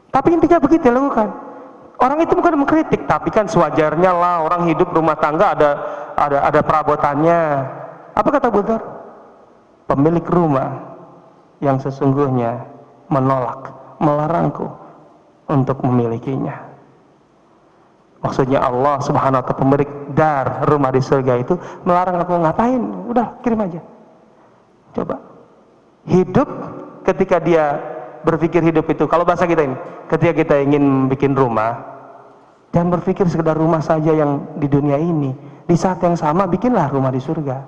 Tapi intinya begitu lakukan. Orang itu bukan mengkritik, tapi kan sewajarnya lah orang hidup rumah tangga ada perabotannya. Apa kata Abu Dzar? Pemilik rumah yang sesungguhnya menolak, melarangku untuk memilikinya. Maksudnya Allah Subhanahu wa ta'ala, pemilik dar, rumah di surga itu, melarang aku. Ngapain? Udah, kirim aja. Coba hidup, ketika dia berpikir hidup itu, kalau bahasa kita ini, ketika kita ingin bikin rumah, jangan berpikir sekedar rumah saja yang di dunia ini. Di saat yang sama bikinlah rumah di surga.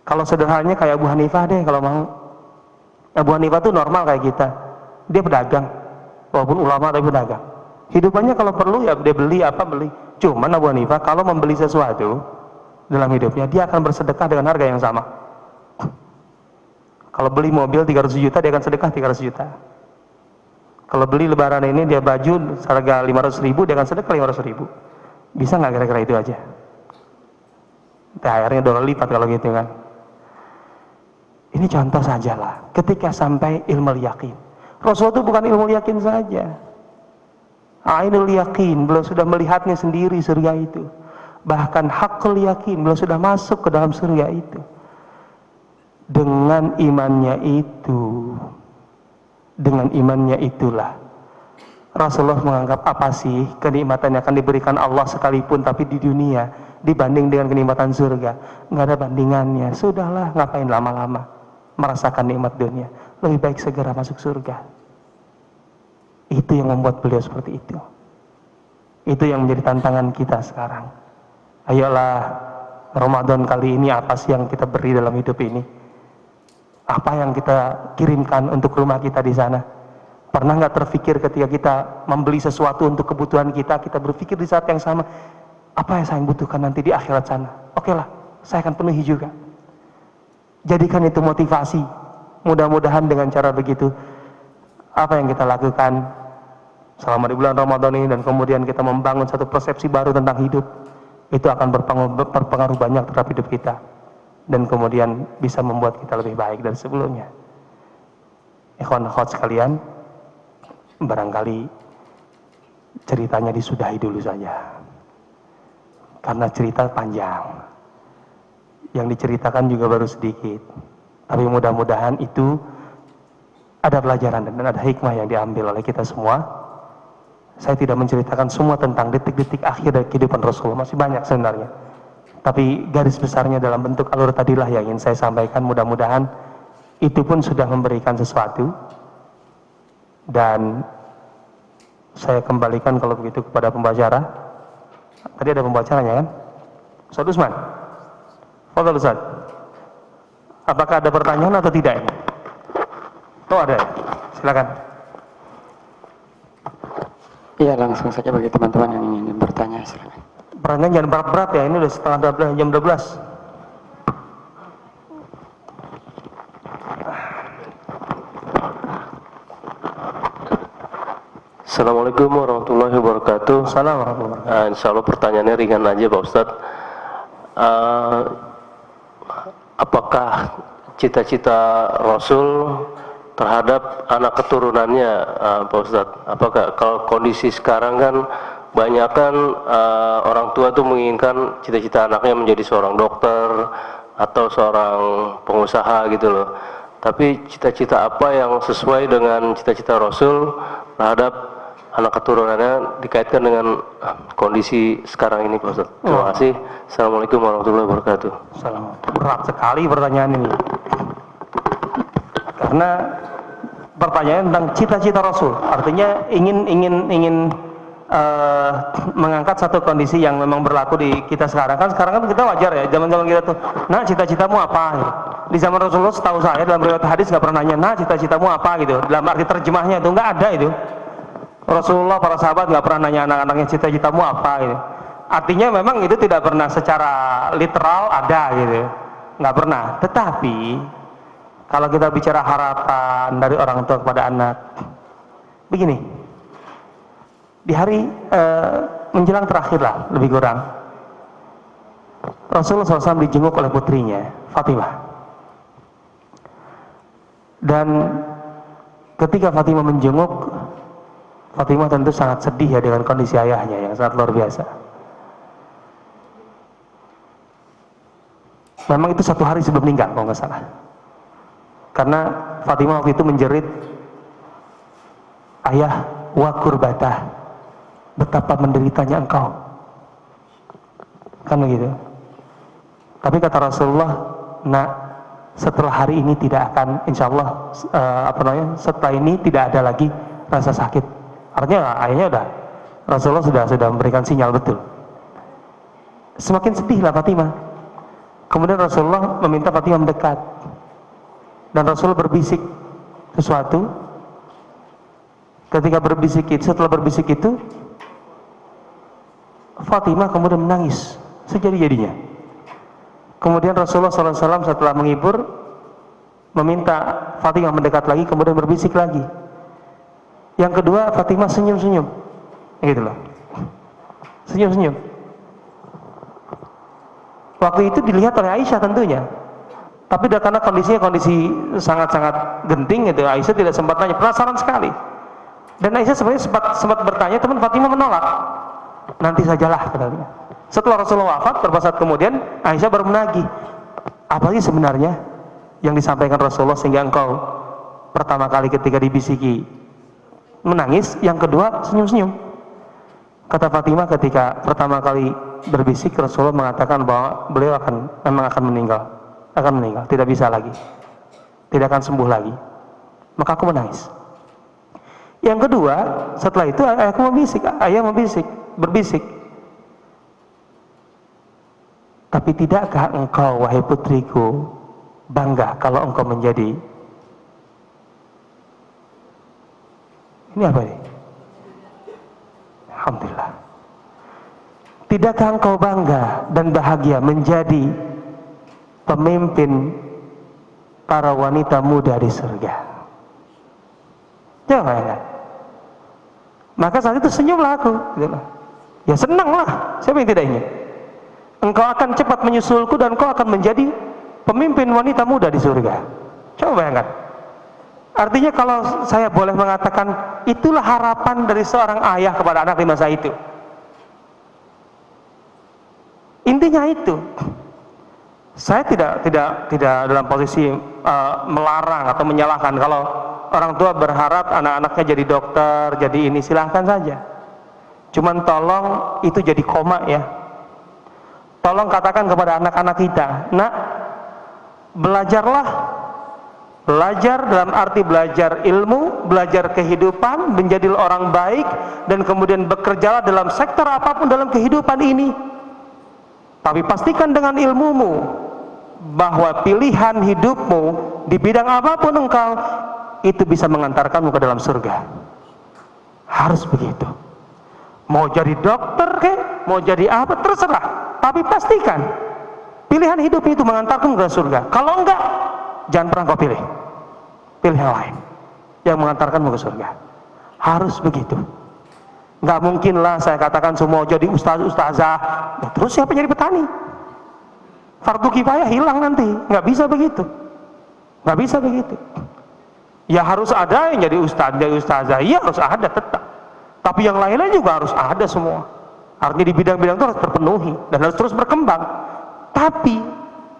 Kalau sederhananya kayak Abu Hanifah deh, kalau mau. Abu Hanifah tuh normal kayak kita, dia pedagang, walaupun ulama tapi pedagang. Hidupannya kalau perlu ya dia beli apa beli. Cuman Abu Hanifah kalau membeli sesuatu dalam hidupnya, dia akan bersedekah dengan harga yang sama. Kalau beli mobil 300 juta, dia akan sedekah 300 juta. Kalau beli lebaran ini dia baju harga 500 ribu, dia akan sedekah 500 ribu. Bisa nggak kira-kira itu aja? THR-nya $2 lipat kalau gitu kan. Ini contoh sajalah. Ketika sampai ilmu yakin, Rasul itu bukan ilmu yakin saja. Ainul yakin, beliau sudah melihatnya sendiri surga itu. Bahkan hakul yakin, beliau sudah masuk ke dalam surga itu. Dengan imannya itulah Rasulullah menganggap apa sih kenikmatan yang akan diberikan Allah sekalipun tapi di dunia dibanding dengan kenikmatan surga, nggak ada bandingannya. Sudahlah, ngapain lama-lama merasakan nikmat dunia, lebih baik segera masuk surga. Itu yang membuat beliau seperti itu. Itu yang menjadi tantangan kita sekarang. Ayolah, Ramadan kali ini apa sih yang kita beri dalam hidup ini? Apa yang kita kirimkan untuk rumah kita di sana? Pernah nggak terfikir ketika kita membeli sesuatu untuk kebutuhan kita, kita berpikir di saat yang sama, apa yang saya butuhkan nanti di akhirat sana? Oke lah, saya akan penuhi juga. Jadikan itu motivasi. Mudah-mudahan dengan cara begitu, apa yang kita lakukan selama di bulan Ramadan ini dan kemudian kita membangun satu persepsi baru tentang hidup, itu akan berpengaruh banyak terhadap hidup kita dan kemudian bisa membuat kita lebih baik dari sebelumnya. Ikhwan akhwat sekalian, barangkali ceritanya disudahi dulu saja karena cerita panjang, yang diceritakan juga baru sedikit, tapi mudah-mudahan itu ada pelajaran dan ada hikmah yang diambil oleh kita semua. Saya tidak menceritakan semua tentang detik-detik akhir dari kehidupan Rasulullah, masih banyak sebenarnya, tapi garis besarnya dalam bentuk alur tadilah yang ingin saya sampaikan. Mudah-mudahan itu pun sudah memberikan sesuatu. Dan saya kembalikan kalau begitu kepada pembicara. Tadi ada pembicaranya kan? Ustaz Usman. Fadhal Ustaz. Apakah ada pertanyaan atau tidak ini? Oh ada. Silakan. Iya, langsung saja bagi teman-teman yang ingin bertanya, silakan. Pertanyaan jangan berat-berat ya, ini udah setengah 12, jam 12. Assalamualaikum warahmatullahi wabarakatuh. Assalamualaikum warahmatullahi wabarakatuh. Insya Allah pertanyaannya ringan aja Pak Ustadz. Apakah cita-cita Rasul terhadap anak keturunannya, Pak Ustadz? Apakah kalau kondisi sekarang kan banyak kan orang tua tuh menginginkan cita-cita anaknya menjadi seorang dokter atau seorang pengusaha gitu loh. Tapi cita-cita apa yang sesuai dengan cita-cita Rasul terhadap anak keturunannya dikaitkan dengan kondisi sekarang ini, Pak Ustaz? Terima kasih. Assalamualaikum warahmatullahi wabarakatuh. Berat sekali pertanyaan ini. Karena pertanyaan tentang cita-cita Rasul, artinya ingin mengangkat satu kondisi yang memang berlaku di kita sekarang. Sekarang kan kita wajar ya, zaman-zaman kita tuh, nah cita-citamu apa? Di zaman Rasulullah setahu saya dalam riwayat hadis nggak pernah nanya, nah cita-citamu apa gitu. Dalam arti terjemahnya itu nggak ada itu. Rasulullah, para sahabat nggak pernah nanya anak-anaknya cita-citamu apa gitu. Artinya memang itu tidak pernah secara literal ada gitu, nggak pernah. Tetapi kalau kita bicara harapan dari orang tua kepada anak, begini, di hari menjelang terakhir lah lebih kurang, Rasulullah SAW dijenguk oleh putrinya Fatimah. Dan ketika Fatimah menjenguk, Fatimah tentu sangat sedih ya dengan kondisi ayahnya yang sangat luar biasa. Memang itu satu hari sebelum meninggal kalau nggak salah. Karena Fatimah waktu itu menjerit, ayah wa kurbatah, betapa menderitanya engkau, kan begitu. Tapi kata Rasulullah, nak, setelah hari ini tidak akan, insya Allah setelah ini tidak ada lagi rasa sakit. Artinya ayahnya Rasulullah sudah memberikan sinyal betul. Semakin sedihlah Fatimah. Kemudian Rasulullah meminta Fatimah mendekat, dan Rasulullah berbisik sesuatu. Ketika berbisik itu, setelah berbisik itu, Fatimah kemudian menangis sejadi-jadinya. Kemudian Rasulullah SAW setelah menghibur, meminta Fatimah mendekat lagi, kemudian berbisik lagi. Yang kedua, Fatimah senyum-senyum, gitu loh, senyum-senyum. Waktu itu dilihat oleh Aisyah tentunya, tapi karena kondisinya kondisi sangat-sangat genting, gitu, Aisyah tidak sempat tanya, penasaran sekali. Dan Aisyah sebenarnya sempat bertanya, teman Fatimah menolak. Nanti sajalah, katanya. Setelah Rasulullah wafat, beberapa saat kemudian Aisyah baru menagih, apa sih sebenarnya yang disampaikan Rasulullah sehingga engkau pertama kali ketika dibisiki menangis, yang kedua senyum-senyum? Kata Fatimah, ketika pertama kali berbisik, Rasulullah mengatakan bahwa beliau memang akan meninggal, tidak bisa lagi, tidak akan sembuh lagi. Maka aku menangis. Yang kedua, setelah itu ayah berbisik, tapi tidakkah engkau, wahai putriku, bangga kalau engkau menjadi, ini apa ini? Alhamdulillah. Tidakkah engkau bangga dan bahagia menjadi pemimpin para wanita muda di surga? Jangan ya. Maka saat itu senyumlah aku. Ya senanglah. Siapa yang tidak ingin? Engkau akan cepat menyusulku dan engkau akan menjadi pemimpin wanita muda di surga. Coba bayangkan. Artinya kalau saya boleh mengatakan, itulah harapan dari seorang ayah kepada anak di masa itu. Intinya itu. Saya tidak dalam posisi melarang atau menyalahkan kalau orang tua berharap anak-anaknya jadi dokter, jadi ini, silahkan saja. Cuman tolong itu jadi koma ya. Tolong katakan kepada anak-anak kita, nak, belajarlah. Belajar dalam arti belajar ilmu, belajar kehidupan, menjadi orang baik, dan kemudian bekerjalah dalam sektor apapun dalam kehidupan ini. Tapi pastikan dengan ilmumu bahwa pilihan hidupmu di bidang apapun engkau itu bisa mengantarkanmu ke dalam surga. Harus begitu. Mau jadi dokter kek, mau jadi apa, terserah. Tapi pastikan pilihan hidup itu mengantarkanmu ke surga. Kalau enggak, jangan pernah kau pilih yang lain yang mengantarkanmu ke surga. Harus begitu. Nggak mungkin lah saya katakan semua jadi ustazah, terus siapa jadi petani? Fardu kifayah hilang nanti. Nggak bisa begitu. Nggak bisa begitu. Ya harus ada yang jadi ustazah, iya harus ada tetap. Tapi yang lainnya juga harus ada semua. Artinya di bidang-bidang itu harus terpenuhi dan harus terus berkembang. Tapi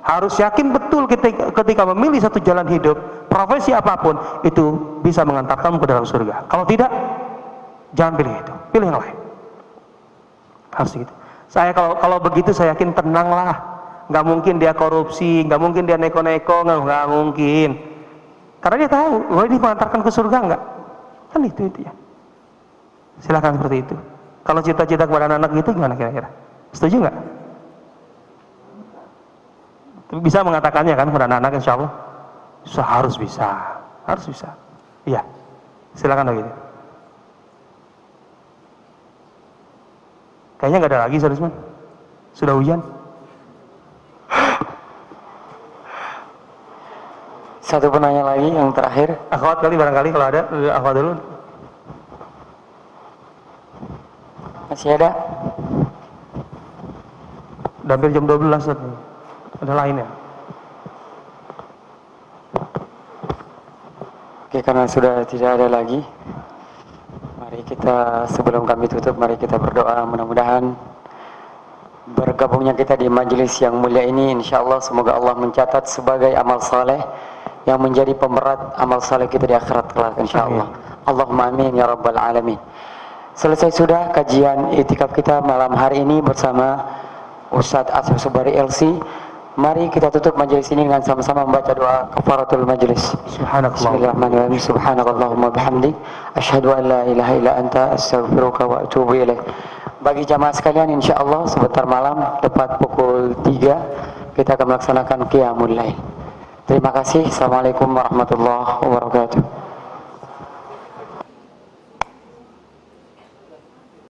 harus yakin betul ketika memilih satu jalan hidup, profesi apapun, itu bisa mengantarkanmu ke dalam surga. Kalau tidak, jangan pilih itu, pilih yang lain. Harus gitu. Saya kalau begitu saya yakin tenanglah. Nggak mungkin dia korupsi, nggak mungkin dia neko-neko, nggak mungkin. Karena dia tahu, bahwa ini mengantarkan ke surga nggak? Kan itu ya. Silakan seperti itu. Kalau cita-cita kepada anak-anak gitu gimana kira-kira? Setuju nggak? Bisa mengatakannya kan kepada anak-anak, insya Allah harus bisa. Iya, silakan begitu. Kayaknya nggak ada lagi, Saudara. Sudah hujan. Satu penanya lagi yang terakhir. Akhwat kali barangkali kalau ada, akhwat dulu. Masih ada? Hampir jam 12 tadi. Ada lainnya. Oke, karena sudah tidak ada lagi, mari kita, sebelum kami tutup, mari kita berdoa. Mudah-mudahan bergabungnya kita di majelis yang mulia ini, insya Allah semoga Allah mencatat sebagai amal saleh yang menjadi pemberat amal saleh kita di akhirat kelak, insya Allah. Allahumma amin ya rabbal alamin. Selesai sudah kajian itikaf kita malam hari ini bersama Ustadz Asrul Sobari LC. Mari kita tutup majelis ini dengan sama-sama membaca doa kafaratul majelis. Bismillahirrahmanirrahim. Subhanakallahumma bihamdik, asyhadu an la ilaha illa anta, astaghfiruka wa atubu ilaik. Bagi jamaah sekalian, insyaallah sebentar malam tepat pukul 3 kita akan melaksanakan qiyamul lail. Terima kasih. Assalamualaikum warahmatullahi wabarakatuh.